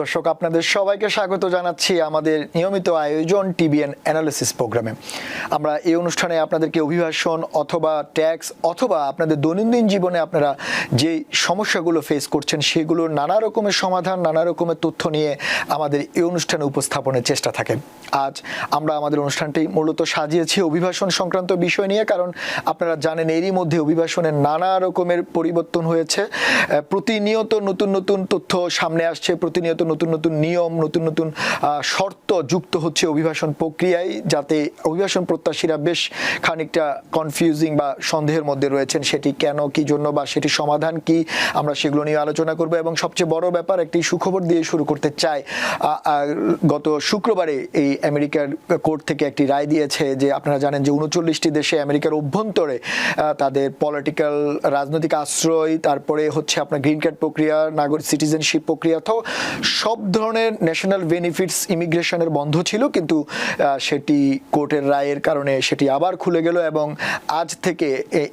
দর্শক আপনাদের সবাইকে স্বাগত জানাচ্ছি আমাদের নিয়মিত আয়োজন টিবিএন অ্যানালিসিস প্রোগ্রামে। আমরা এই অনুষ্ঠানে আপনাদেরকে অভিবাসন অথবা ট্যাক্স অথবা আপনাদের দৈনন্দিন জীবনে আপনারা যে সমস্যাগুলো ফেস করছেন সেগুলোর নানা রকমের সমাধান, নানা রকমের তথ্য নিয়ে আমাদের এই অনুষ্ঠানে উপস্থাপনের চেষ্টা থাকে। আজ আমরা আমাদের অনুষ্ঠানটি মূলত সাজিয়েছি অভিবাসন সংক্রান্ত বিষয় নিয়ে, কারণ আপনারা জানেন এরই মধ্যে অভিবাসনের নানা রকমের পরিবর্তন হয়েছে। প্রতিনিয়ত নতুন নতুন তথ্য সামনে আসছে, প্রতিনিয়ত নতুন নতুন নিয়ম, নতুন নতুন শর্ত যুক্ত হচ্ছে অভিবাসন প্রক্রিয়ায়, যাতে অভিবাসন প্রত্যাশীরা বেশ খানিকটা কনফিউজিং বা সন্দেহের মধ্যে রয়েছেন। সেটি কেন, কি জন্য বা সেটি সমাধান কি, আমরা সেগুলো নিয়ে আলোচনা করব। এবং সবচেয়ে বড় ব্যাপার, একটি সুখবর দিয়ে শুরু করতে চাই। গত শুক্রবারে এই আমেরিকার কোর্ট থেকে একটি রায় দিয়েছে যে আপনারা জানেন যে 39টি দেশে আমেরিকার অভ্যন্তরে তাদের পলিটিক্যাল রাজনৈতিক আশ্রয়, তারপরে হচ্ছে আপনার গ্রিন কার্ড প্রক্রিয়া, নাগরিক সিটিজেনশিপ প্রক্রিয়া, তো সব ধরনের ন্যাশনাল বেনিফিটস ইমিগ্রেশনের বন্ধ ছিল, কিন্তু সেটি কোর্টের রায়ের কারণে সেটি আবার খুলে গেল এবং আজ থেকে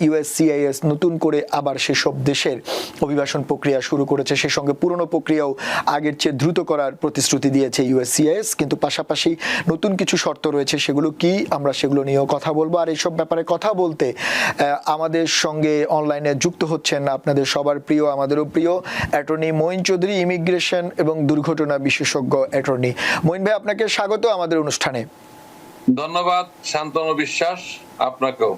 ইউএসসিআইএস নতুন করে আবার সেসব দেশের অভিবাসন প্রক্রিয়া শুরু করেছে। সে সঙ্গে পুরনো প্রক্রিয়াও আগের চেয়ে দ্রুত করার প্রতিশ্রুতি দিয়েছে ইউএসসিআইএস, কিন্তু পাশাপাশি নতুন কিছু শর্ত রয়েছে। সেগুলো কি, আমরা সেগুলো নিয়েও কথা বলবো। আর এইসব ব্যাপারে কথা বলতে আমাদের সঙ্গে অনলাইনে যুক্ত হচ্ছেন আপনাদের সবার প্রিয়, আমাদেরও প্রিয় অ্যাটর্নি মঈন চৌধুরী, ইমিগ্রেশন এবং দুর্ঘটনা বিশেষজ্ঞ অ্যাটর্নি। মঈন ভাই, আপনাকে স্বাগত আমাদের অনুষ্ঠানে। ধন্যবাদ শান্তনু বিশ্বাস, আপনাকেও।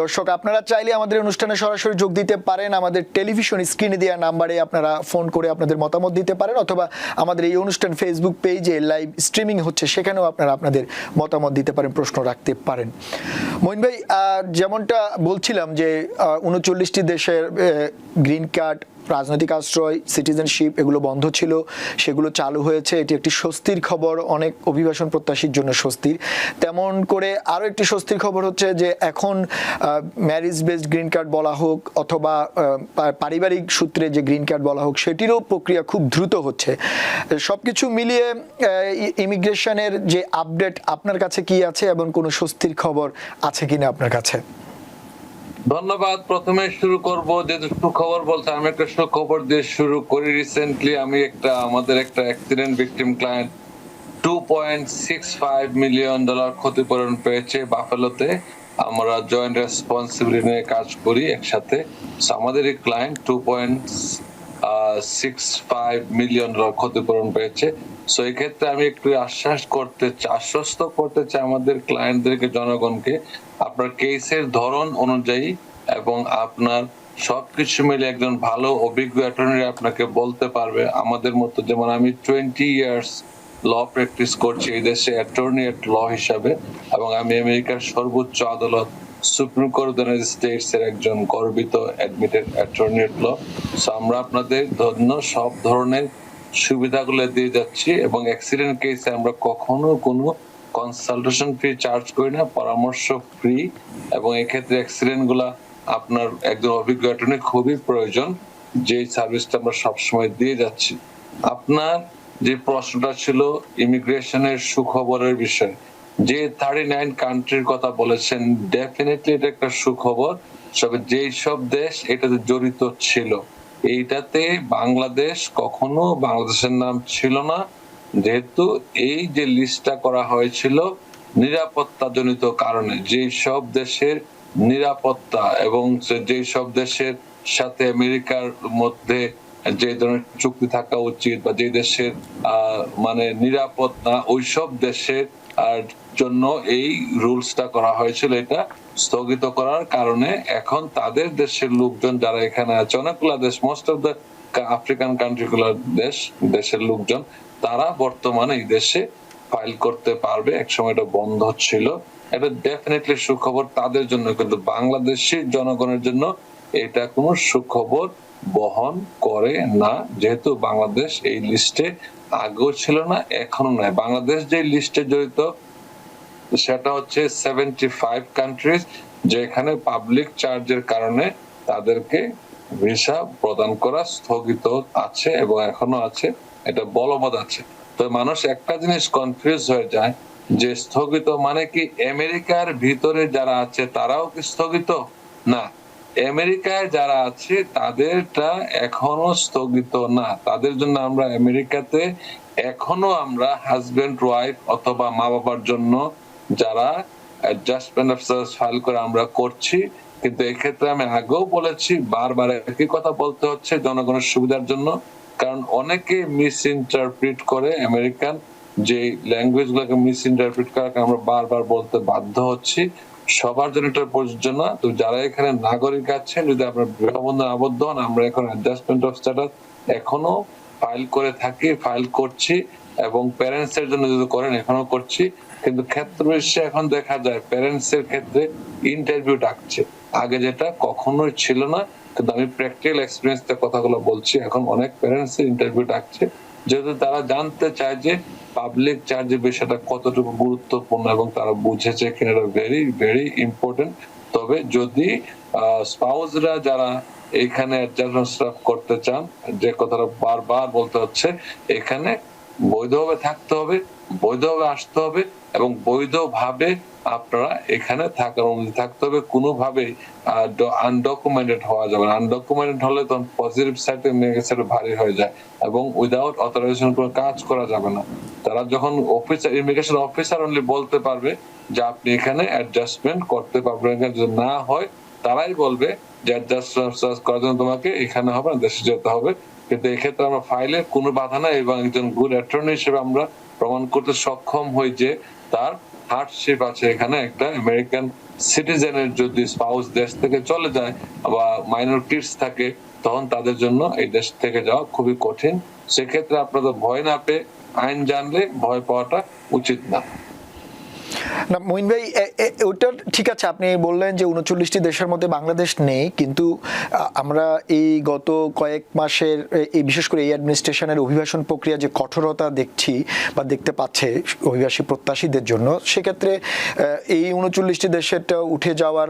দর্শক আপনারা চাইলে আমাদের অনুষ্ঠানে সরাসরি যোগ দিতে পারেন। আমাদের টেলিভিশন স্ক্রিনে দেওয়া নাম্বারে আপনারা ফোন করে আপনাদের মতামত দিতে পারেন, অথবা আমাদের এই অনুষ্ঠান ফেসবুক পেজে লাইভ স্ট্রিমিং হচ্ছে, সেখানেও আপনারা আপনাদের মতামত দিতে পারেন, প্রশ্ন রাখতে পারেন। মঈন ভাই, যেমনটা বলছিলাম যে 39টি দেশের গ্রিন কার্ড, রাজনৈতিক আশ্রয়, সিটিজেনশিপ এগুলো বন্ধ ছিল, সেগুলো চালু হয়েছে। এটি একটি স্বস্তির খবর, অনেক অভিবাসন প্রত্যাশীর জন্য স্বস্তির। তেমন করে আরও একটি স্বস্তির খবর হচ্ছে যে এখন ম্যারেজ বেসড গ্রিন কার্ড বলা হোক অথবা পারিবারিক সূত্রে যে গ্রিন কার্ড বলা হোক, সেটিরও প্রক্রিয়া খুব দ্রুত হচ্ছে। সব কিছু মিলিয়ে ইমিগ্রেশনের যে আপডেট আপনার কাছে কি আছে এবং কোনো স্বস্তির খবর আছে কিনা আপনার কাছে? ধন্যবাদ। প্রথমে শুরু করব যে সুখবর বলতে আমি একটা সুখবর দিয়ে শুরু করি। রিসেন্টলি আমি আমাদের একটা অ্যাক্সিডেন্ট ভিকটিম ক্লায়েন্ট $2.65 মিলিয়ন ক্ষতিপূরণ পেয়েছে বাফেলোতে। আমরা জয়েন্ট রেসপন্সিবিলিটি নিয়ে কাজ করি একসাথে। আমাদের এই ক্লায়েন্ট $2.65 মিলিয়ন ক্ষতিপূরণ পেয়েছে। সো এই ক্ষেত্রে আমি একটু আশ্বস্ত করতে চাই আমাদের ক্লায়েন্টদেরকে, জনগণকে, আপনার কেসের ধরন অনুযায়ী এবং আপনার সবকিছু মিলে একজন ভালো অভিজ্ঞ অ্যাটর্নি আপনাকে বলতে পারবে। আমাদের মতো, যেমন আমি 20 ইয়ার্স ল প্র্যাকটিস করছি এই দেশে অ্যাটর্নি এট ল হিসাবে, এবং আমি আমেরিকার সর্বোচ্চ আদালত supreme court of the United states এর একজন গর্বিত অ্যাডমিটেড অ্যাটর্নি এট ল। সো আমরা আপনাদের সব ধরনের সুবিধাগুলো দিয়ে যাচ্ছি, এবং অ্যাক্সিডেন্ট কেসে আমরা কখনো কোনো কনসালটেশন ফি চার্জ করি না, পরামর্শ ফ্রি। এবং এক্ষেত্রে অ্যাক্সিডেন্ট গুলা আপনার একজন অভিজ্ঞ অ্যাটর্নি খুবই প্রয়োজন, যে সার্ভিসটা আমরা সবসময় দিয়ে যাচ্ছি। আপনার যে প্রশ্নটা ছিল ইমিগ্রেশনের সুখবরের বিষয়, যে 39 কান্ট্রির কথা বলেছেন, ডেফিনেটলি এটা একটা সুখবর। তবে যেই সব দেশ এটাতে জড়িত ছিল, এইটাতে বাংলাদেশ কখনো বাংলাদেশের নাম ছিল না, যেহেতু এই যে লিস্টটা করা হয়েছিল নিরাপত্তাজনিত কারণে। যেই সব দেশের নিরাপত্তা এবং যেই সব দেশের সাথে আমেরিকার মধ্যে যে ধরনের চুক্তি থাকা উচিত, বা যে দেশের মানে নিরাপদ না, ওইসব দেশের জন্য এই রুলসটা করা হয়েছিল। এটা স্থগিত করার কারণে এখন তাদের দেশের লোকজন যারা এখানে আছে, অনেকগুলো দেশ, মোস্ট অফ দ্য আফ্রিকান কান্ট্রিগুলোর দেশের লোকজন, তারা বর্তমানে এই দেশে ফাইল করতে পারবে। একসময় এটা বন্ধ ছিল। এটা ডেফিনেটলি সুখবর তাদের জন্য, কিন্তু বাংলাদেশি জনগণের জন্য এটা কোনো সুখবর বহন করে না, যেহেতু বাংলাদেশ এই লিস্টে আগেও ছিল না, এখনো নয়। বাংলাদেশ যে লিস্টে জড়িত সেটা হচ্ছে 75 কান্ট্রিজ, যেখানে পাবলিক চার্জের কারণে তাদেরকে ভিসা প্রদান করা স্থগিত আছে এবং এখনো আছে, এটা বলবৎ আছে। তো মানুষ একটা জিনিস কনফিউজ হয়ে যায় যে স্থগিত মানে কি আমেরিকার ভিতরে যারা আছে তারাও কি স্থগিত? না, আমেরিকায় যারা আছে তাদেরটা এখনো স্থগিত না, তাদের জন্য আমরা আমেরিকাতে এখনো আমরা হাজবেন্ড ওয়াইফ অথবা মা বাবার জন্য যারা অ্যাডজাস্টমেন্ট অফ স্ট্যাটাস ফাইল করে আমরা করছি। কিন্তু এক্ষেত্রে আমি আগেও বলেছি, বারবার একই কথা বলতে হচ্ছে জনগণের সুবিধার জন্য, কারণ অনেকে মিস ইন্টারপ্রিট করে আমেরিকান যে ল্যাঙ্গুয়েজ গুলোকে মিস ইন্টারপ্রিট করাকে আমরা বারবার বলতে বাধ্য হচ্ছি। সবার জন্য এটা প্রযোজ্য না। তো যারা এখানে নাগরিক আছেন, যদি আপনার বিবাহ বন্ধনে আবদ্ধ হন, আমরা এখন অ্যাডজাস্টমেন্ট অফ স্ট্যাটাস এখনো ফাইল করে থাকি, ফাইল করছি, এবং প্যারেন্টস এর জন্য যদি করেন এখনো করছি। কিন্তু ক্ষেত্র বিশেষে এখন দেখা যায় প্যারেন্টস এর ক্ষেত্রে ইন্টারভিউ ডাকছে, আগে যেটা কখনোই ছিল না। কিন্তু আমি প্র্যাকটিক্যাল এক্সপেরিয়েন্স থেকে কথাগুলো বলছি, এখন অনেক প্যারেন্টস এর ইন্টারভিউ ডাকছে, যেহেতু তারা জানতে চায় যে পাবলিক চার্জের বিষয়টা কতটুকু গুরুত্বপূর্ণ এবং তারা বুঝেছে কিনা, এটা ভেরি ভেরি ইম্পর্টেন্ট। তবে যদি স্পাউসরা যারা এখানে অ্যাডজাস্টমেন্ট করতে চান, যে কথাটা বারবার বলতে হচ্ছে, এখানে বৈধভাবে থাকতে হবে, বৈধভাবে আসতে হবে, এবং বৈধভাবে আপনারা এখানে থাকার অনুমতি থাকতে হবে। কোনোভাবেই আনডকুমেন্টেড হওয়া যাবে না। আনডকুমেন্টেড হলে তখন পজিটিভ সাইডে নেগেটিভ সাইডে ভারী হয়ে যায়, এবং উইদাউট অথরাইজেশন কোনো কাজ করা যাবে না। তারা যখন অফিসার, ইমিগ্রেশন অফিসার অনলি বলতে পারবে যে আপনি এখানে অ্যাডজাস্টমেন্ট করতে পারবেন, যদি না হয় তারাই বলবে যে অ্যাডজাস্টমেন্ট করার জন্য তোমাকে এখানে হবে না, দেশে যেতে হবে। কিন্তু এক্ষেত্রে আমরা ফাইলে কোনো বাধা নাই, এবং একজন গুড অ্যাটর্নি হিসেবে আমরা প্রমাণ করতে সক্ষম হই যে তার হার্ডশিপ আছে এখানে। একটা আমেরিকান সিটিজেনের যদি স্পাউস দেশ থেকে চলে যায় বা মাইনর কিডস থাকে, তখন তাদের জন্য এই দেশ থেকে যাওয়া খুবই কঠিন। সেক্ষেত্রে আপনাদের ভয় না পেয়ে আইন জানলে ভয় পাওয়াটা উচিত না। না মঈন ভাই, ওটা ঠিক আছে, আপনি বললেন যে 39টি দেশের মধ্যে বাংলাদেশ নেই, কিন্তু আমরা এই গত কয়েক মাসের এই বিশেষ করে এই অ্যাডমিনিস্ট্রেশনের অভিবাসন প্রক্রিয়া যে কঠোরতা দেখছি বা দেখতে পাচ্ছে অভিবাসী প্রত্যাশীদের জন্য, সেক্ষেত্রে এই 39টি দেশেরটা উঠে যাওয়ার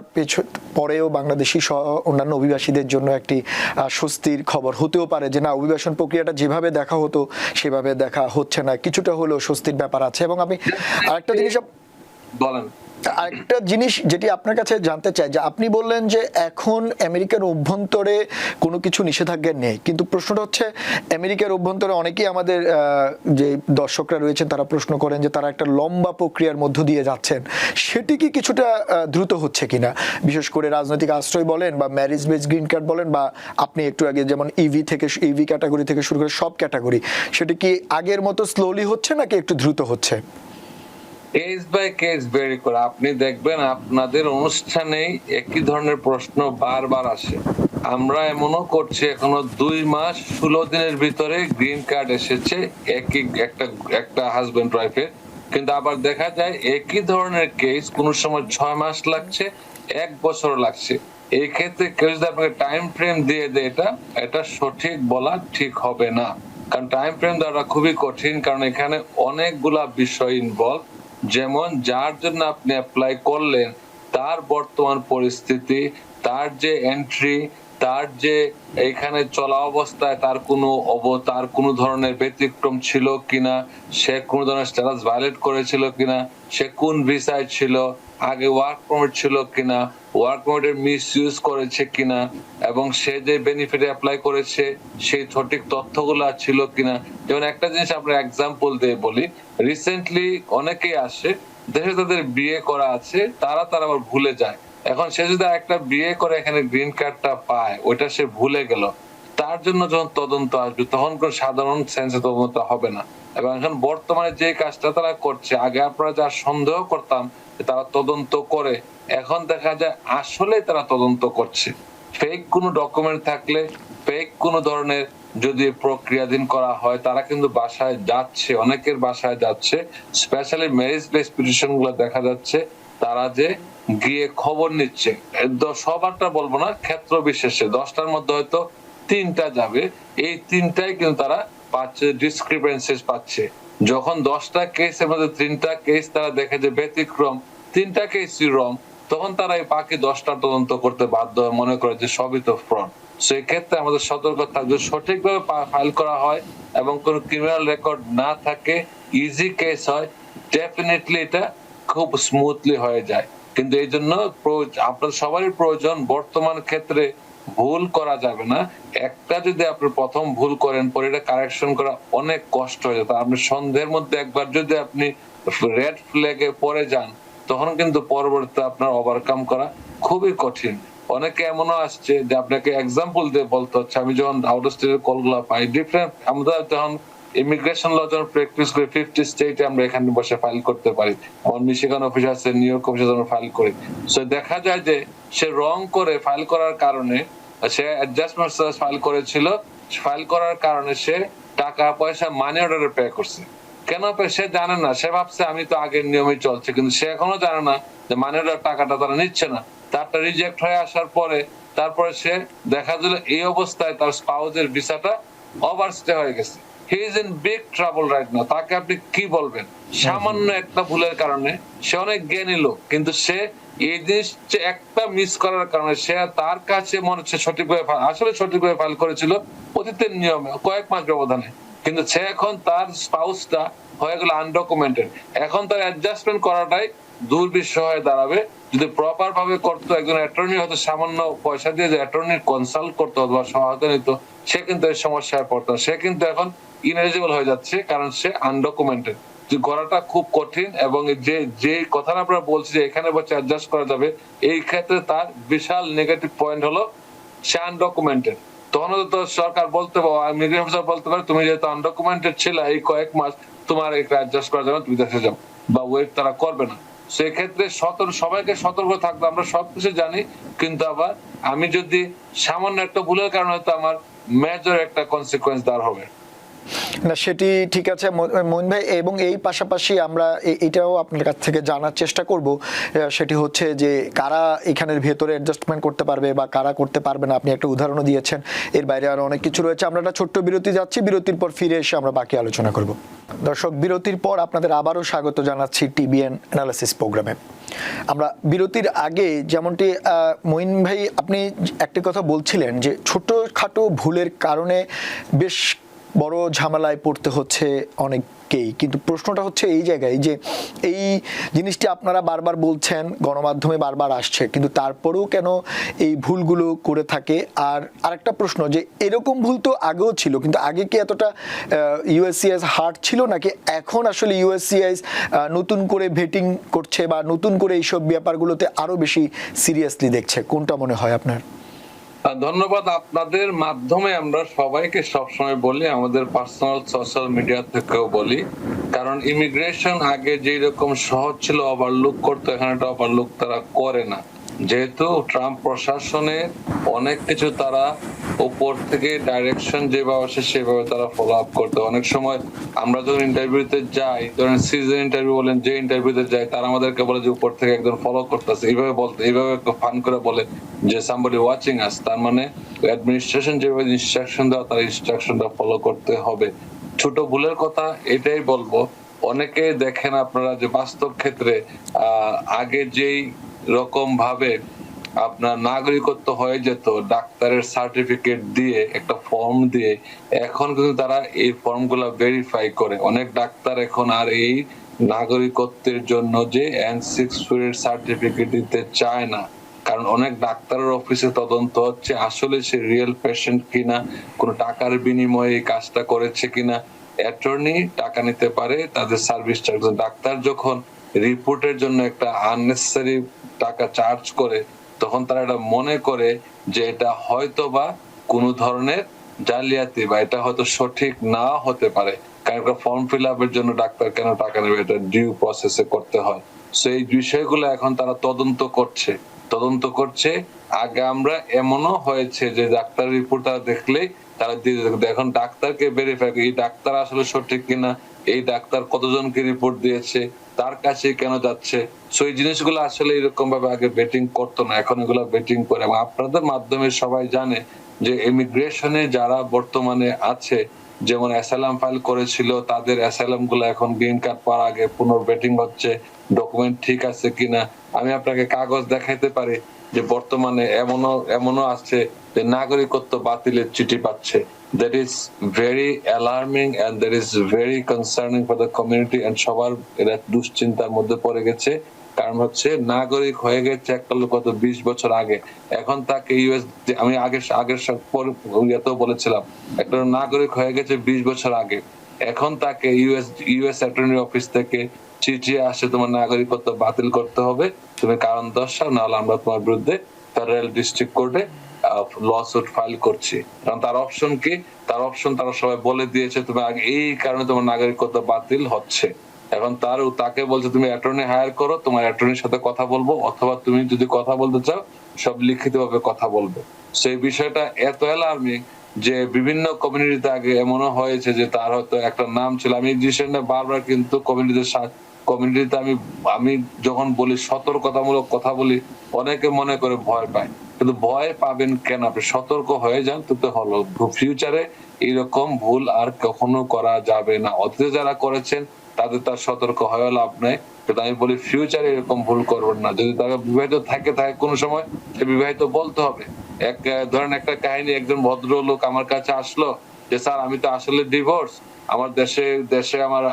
পরেও বাংলাদেশি সহ অন্যান্য অভিবাসীদের জন্য একটি স্বস্তির খবর হতেও পারে যে না, অভিবাসন প্রক্রিয়াটা যেভাবে দেখা হতো সেভাবে দেখা হচ্ছে না, কিছুটা হলেও স্বস্তির ব্যাপার আছে। এবং আমি আরেকটা জিনিস বলেন, আরেকটা জিনিস যেটি আপনার কাছে জানতে চাই, যে আপনি বললেন যে এখন আমেরিকার অভ্যন্তরে কোনো কিছু নিষেধাজ্ঞা নেই, কিন্তু প্রশ্নটা হচ্ছে আমেরিকার অভ্যন্তরে অনেকেই আমাদের যে দর্শকরা রয়েছেন তারা প্রশ্ন করেন যে তারা একটা লম্বা প্রক্রিয়ার মধ্য দিয়ে যাচ্ছেন, সেটি কি কিছুটা দ্রুত হচ্ছে কিনা? বিশেষ করে রাজনৈতিক আশ্রয় বলেন বা ম্যারেজ বেস গ্রিন কার্ড বলেন, বা আপনি একটু আগে যেমন ইভি ক্যাটাগরি থেকে শুরু করে সব ক্যাটাগরি, সেটি কি আগের মতো স্লোলি হচ্ছে নাকি একটু দ্রুত হচ্ছে? কেস বাই কেস ভেরি করে। আপনি দেখবেন আপনাদের অনুষ্ঠানেই একই ধরনের প্রশ্ন বারবার আসে। আমরা এমনও করছি, এখনো 2 মাস 16 দিনের ভিতরে গ্রিন কার্ড এসেছে একই একটা হাজবেন্ড ওয়াইফের। কিন্তু আবার দেখা যায় একই ধরনের কেস কোন সময় 6 মাস লাগছে, 1 বছর লাগছে। এই ক্ষেত্রে কেউ যদি আপনাকে টাইম ফ্রেম দিয়ে দেয়, এটা সঠিক বলা ঠিক হবে না। কারণ টাইম ফ্রেম দেওয়াটা খুবই কঠিন, কারণ এখানে অনেকগুলা বিষয় ইনভলভ। যেমন যার জন্য আপনি অ্যাপ্লাই করলেন তার বর্তমান পরিস্থিতি, তার যে এন্ট্রি, তার যে এখানে চলা অবস্থায় তার কোনো ধরনের ব্যতিক্রম ছিল কিনা, সে কোনো ধরনের স্ট্যাটাস ভায়োলেট করেছিল কিনা, সে কোন ভিসায় ছিল, আগে ওয়ার্ক পারমিট ছিল কিনা, ওয়ার্ক পারমিটের মিস ইউজ করেছে কিনা, এবং সে যে বেনিফিটে অ্যাপ্লাই করেছে সেই সঠিক তথ্যগুলো ছিল কিনা। যেমন একটা জিনিস আমরা এক্সাম্পল দিয়ে বলি, রিসেন্টলি অনেকেই আসে দেশে তাদের বিয়ে করা আছে, তারা আবার ভুলে যায়। এখন সে যদি একটা বিয়ে করে এখানে গ্রিন কার্ডটা পায়, ওইটা সে ভুলে গেল, তার জন্য যখন তদন্ত আসবে তখন কোন সাধারণ সেন্সে তদন্ত হবে না। এবং এখন বর্তমানে যে কাজটা তারা করছে, আগে আপনারা যা সন্দেহ করতাম তারা তদন্ত করে, এখন দেখা যায় আসলে তারা তদন্ত করছে। ফেক কোনো ডকুমেন্ট থাকলে, ফেক কোনো ধরনের যদি প্রক্রিয়াধীন করা হয়, তারা কিন্তু বাসায় যাচ্ছে, অনেকের বাসায় যাচ্ছে। স্পেশালি ম্যারেজ বেস পিটিশন গুলো দেখা যাচ্ছে তারা যে গিয়ে খবর নিচ্ছে। সবারটা বলবো না, ক্ষেত্র বিশেষে 10টার মধ্যে হয়তো 3টা যাবে, এই 3টাই কিন্তু তারা পাচ্ছে, ডিসক্রিপেন্সিস পাচ্ছে। যখন 10টা কেসের মধ্যে 3টা কেস তারা দেখে যে ব্যতিক্রম, 3টা কেসই রং, তখন তারা এই বাকি 10টা তদন্ত করতে বাধ্য হয়, মনে করে যে সবই তো ফ্রড। সেই ক্ষেত্রে আমাদের সতর্ক থাকবে, সঠিকভাবে ফাইল করা হয় এবং কোনো ক্রিমিনাল রেকর্ড না থাকে, ইজি কেস হয়, ডেফিনেটলি এটা খুব স্মুথলি হয়ে যায়। কিন্তু এই জন্য আপনার সবারই প্রয়োজন। বর্তমান ক্ষেত্রে ভুল করা যাবে না। একটা যদি আপনি প্রথম ভুল করেন, পরে এটা কারেকশন করা অনেক কষ্ট হয়ে যায়। আপনি সন্দেহের মধ্যে একবার যদি আপনি রেড ফ্ল্যাগে পড়ে যান, তখন কিন্তু পরবর্তীতে আপনার ওভারকাম করা খুবই কঠিন। অনেকে এমনও আসছে যে আপনাকে এক্সাম্পল দিয়ে বলতে হচ্ছে, আমি যখন আউট অফ স্টেটের কলগুলো পাই, ডিফারেন্ট আমরা যখন ইমিগ্রেশন ল যখন প্র্যাকটিস করি 50 স্টেটে আমরা এখানে বসে ফাইল করতে পারি। আমার মিশিগান অফিস আছে, নিউ ইয়র্ক অফিসে আমরা ফাইল করি। সো দেখা যায় যে সে রং করে ফাইল করার কারণে, সে অ্যাডজাস্টমেন্ট চার্জ ফাইল করেছিল, ফাইল করার কারণে সে টাকা পয়সা মানি অর্ডারে পে করছে। কেন সে জানে না, সে ভাবছে আমি তো আগের নিয়মে চলছে, কিন্তু সে এখনো জানে না যে মানি অর্ডার টাকাটা তারা নিচ্ছে না। তারটা রিজেক্ট হয়ে আসার পরে তারপরে সে দেখা দিল এই অবস্থায় তার স্পাউসের ভিসাটা ওভারস্টে হয়ে গেছে। He is in big trouble right now. তাকে আপনি কি বলবেন? সামান্য একটা ভুলের কারণে সে অনেক জ্ঞানী লোক, কিন্তু সে এই জিনিস একটা মিস করার কারণে সে তার কাছে মনে হচ্ছে সঠিকভাবে আসলে সঠিকভাবে ফাইল করেছিল অতীতের নিয়মে কয়েক মাস ব্যবধানে, কিন্তু সে এখন তার স্পাউসটা হয়ে গেল আনডকুমেন্টেড। এখন তার অ্যাডজাস্টমেন্ট করাটাই দুর্বিষহ হয়ে দাঁড়াবে। যদি প্রপার ভাবে করতো, একজন অ্যাটর্নি হয়তো সামান্য পয়সা দিয়ে যে অ্যাটর্নি কনসাল্ট করতো অথবা সহায়তা নিত, সে কিন্তু এই সমস্যায় পড়তো। সে কিন্তু এখন ইনএলিজিবল হয়ে যাচ্ছে, কারণ সে আনডকুমেন্টেড। করাটা খুব কঠিন। এবং যে কথাটা আপনারা বলছি যে এখানে বসে অ্যাডজাস্ট করা যাবে, এই ক্ষেত্রে তার বিশাল নেগেটিভ পয়েন্ট হলো সে আনডকুমেন্টেড। তখন তো সরকার বলতে পারে, মিডিয়া অফিসার বলতে পারে, তুমি যেহেতু আনডকুমেন্টেড ছিল এই কয়েক মাস, তোমার এটা অ্যাডজাস্ট করা যাবে, তুমি দেশে যাও, বা ওয়েট তারা করবে না। সেক্ষেত্রে সবাইকে সতর্ক থাকতে, আমরা সবকিছু জানি, কিন্তু আবার আমি যদি সামান্য একটা ভুলের কারণে হয়তো আমার মেজর একটা কনসিকুয়েন্স দাঁড় হবে। না, সেটি ঠিক আছে মঈন ভাই, এবং এই পাশাপাশি আমরা এটাও আপনার কাছ থেকে জানার চেষ্টা করব, সেটি হচ্ছে যে কারা এখানের ভেতরে অ্যাডজাস্টমেন্ট করতে পারবে বা কারা করতে পারবে না। আপনি একটা উদাহরণও দিয়েছেন, এর বাইরে আরো অনেক কিছু রয়েছে। আমরা একটা ছোট্ট বিরতি যাচ্ছি, বিরতির পর ফিরে এসে আমরা বাকি আলোচনা করব। দর্শক, বিরতির পর আপনাদের আবারও স্বাগত জানাচ্ছি টিবিএন অ্যানালিসিস প্রোগ্রামে। আমরা বিরতির আগে যেমনটি মঈন ভাই আপনি একটি কথা বলছিলেন যে ছোটখাটো ভুলের কারণে বেশ বড় ঝামেলায় পড়তে হচ্ছে অনেককেই, কিন্তু প্রশ্নটা হচ্ছে এই জায়গায় যে এই জিনিসটি আপনারা বারবার বলছেন, গণমাধ্যমে বারবার আসছে, কিন্তু তারপরেও কেন এই ভুলগুলো করে থাকে? আর আরেকটা প্রশ্ন, যে এরকম ভুল তো আগেও ছিল, কিন্তু আগে কি এতটা ইউএসসিআইএস হার্ড ছিল, নাকি এখন আসলে ইউএসসিআইএস নতুন করে ভেটিং করছে বা নতুন করে এইসব ব্যাপারগুলোতে আরো বেশি সিরিয়াসলি দেখছে? কোনটা মনে হয় আপনার? ধন্যবাদ। আপনাদের মাধ্যমে আমরা সবাইকে সবসময় বলি, আমাদের পার্সোনাল সোশ্যাল মিডিয়া থেকেও বলি, কারণ ইমিগ্রেশন আগে যেই রকম সহজ ছিল ওভারলুক করতো, এখানে এটা ওভারলুক তারা করে না। যেহেতু ট্রাম্প প্রশাসনে অনেক কিছু তারা উপর থেকে ডাইরেকশন যেভাবে আসে সেভাবে তারা ফলো আপ করতে। অনেক সময় আমরা যখন ইন্টারভিউতে যাই, ধরেন সিজন ইন্টারভিউ বলেন, যে ইন্টারভিউতে যাই, তারা আমাদেরকে বলে যে উপর থেকে একজন ফলো করতেছে, এইভাবে বলতে, এইভাবে ফান করে বলে যে সামবডি ওয়াচিং আস। তার মানে অ্যাডমিনিস্ট্রেশন যেভাবে ইনস্ট্রাকশন দেওয়া, তার ইনস্ট্রাকশনটা ফলো করতে হবে। ছোট ভুলের কথা এটাই বলবো, অনেকে দেখেন আপনারা যে বাস্তব ক্ষেত্রে আগে যেই রকম ভাবে আপনার নাগরিকত্ব হয়ে যেত ডাক্তারের সার্টিফিকেট দিয়ে, একটা ফর্ম দিয়ে, এখন কিন্তু তারা এই ফর্মগুলো ভেরিফাই করে। অনেক ডাক্তার এখন আর এই নাগরিকত্বের জন্য যে N6 সার্টিফিকেট দিতে চায় না, কারণ অনেক ডাক্তারের অফিসে তদন্ত হচ্ছে আসলে সে রিয়েল পেশেন্ট কিনা, কোনো টাকার বিনিময়ে এই কাজটা করেছে কিনা। অ্যাটর্নি টাকা নিতে পারে তাদের সার্ভিস চার্জ। ডাক্তার যখন রিপোর্টের জন্য একটা আননেসেসারি টাকা চার্জ করে, তখন তারা এটা মনে করে যে এটা হয়তো বা কোনো ধরনের জালিয়াতি, বা এটা হয়তো সঠিক না হতে পারে, কারণ একটা ফর্ম ফিল আপের জন্য ডাক্তার কেন টাকা নেবে, এটা ডিউ প্রসেসে করতে হয়। সো এই বিষয়গুলো এখন তারা তদন্ত করছে। আগে আমরা এমনও হয়েছে যে ডাক্তার রিপোর্ট তারা দেখলেই তারা দিয়ে দিত। এখন ডাক্তারকে ভেরিফাই, এই ডাক্তার আসলে সঠিক কিনা, এই ডাক্তার কতজনকে রিপোর্ট দিয়েছে, তার কাছে কেন যাচ্ছে। সো এই জিনিসগুলো আসলে এরকম ভাবে আগে বেটিং করতো না, এখন এগুলো বেটিং করে। এবং আপনাদের মাধ্যমে সবাই জানে যে ইমিগ্রেশনে যারা বর্তমানে আছে, যেমন অ্যাসাইলাম ফাইল করেছিল, তাদের অ্যাসাইলাম গুলো এখন গ্রিন কার্ড পাওয়ার আগে পুনর্বেটিং হচ্ছে, ডকুমেন্ট ঠিক আছে কিনা। আমি আপনাকে কাগজ দেখাইতে পারি যে বর্তমানে এমনও আছে যে নাগরিকত্ব বাতিলের চিঠি পাচ্ছে। That is very alarming and that is very concerning for the community, and সবার এরা দুশ্চিন্তার মধ্যে পড়ে গেছে কারণ হচ্ছে নাগরিক হয়ে গেছে একটা লোক গত 20 বছর আগে, এখন তাকে ইউএস, আমি আগের ইয়েতেও বলেছিলাম, একটা নাগরিক হয়ে গেছে 20 বছর আগে, এখন তাকে ইউএস অ্যাটর্নি অফিস থেকে চিঠি আসে তোমার নাগরিকত্ব বাতিল করতে হবে, তুমি কারণ দর্শাও, নাহলে আমরা তোমার বিরুদ্ধে ফেডারেল ডিস্ট্রিক্ট কোর্টে লসুট ফাইল করছি। কারণ তার অপশন কি, তার অপশন তারা সবাই বলে দিয়েছে, তুমি এই কারণে তোমার নাগরিকত্ব বাতিল হচ্ছে। এখন তাকে বলছে তুমি অ্যাটর্নি হায়ার করো, তোমার অ্যাটর্নির সাথে কথা বলবো, অথবা তুমি যদি কথা বলতে চাও সব লিখিত ভাবে কথা বলবে। সেই বিষয়টা এত অ্যালার্মিং যে বিভিন্ন কমিউনিটিতে আগে এমনও হয়েছে যে তার হয়তো একটা নাম ছিল, আমি এই বিষয়টা বারবার কিন্তু কমিউনিটিতে আমি যখন বলি সতর্কতামূলক কথা বলি, অনেকে মনে করে ভয় পায়, কিন্তু ভয় পাবেন কেন? আপনি সতর্ক হয়ে যান, তো হলো ফিউচারে এরকম ভুল আর কখনো করা যাবে না। অতীতে যারা করেছেন তাদের তার সতর্ক হয়ে লাভ নেই, কিন্তু আমি বলি ফিউচারে এরকম ভুল করবেন না। যদি তারা বিবাহিত থাকে কোনো সময়, সে বিবাহিত বলতে হবে। ধরেন একটা কাহিনী, একজন ভদ্রলোক আমার কাছে আসলো যে স্যার আমি তো আসলে ডিভোর্স, আমার দেশে আমার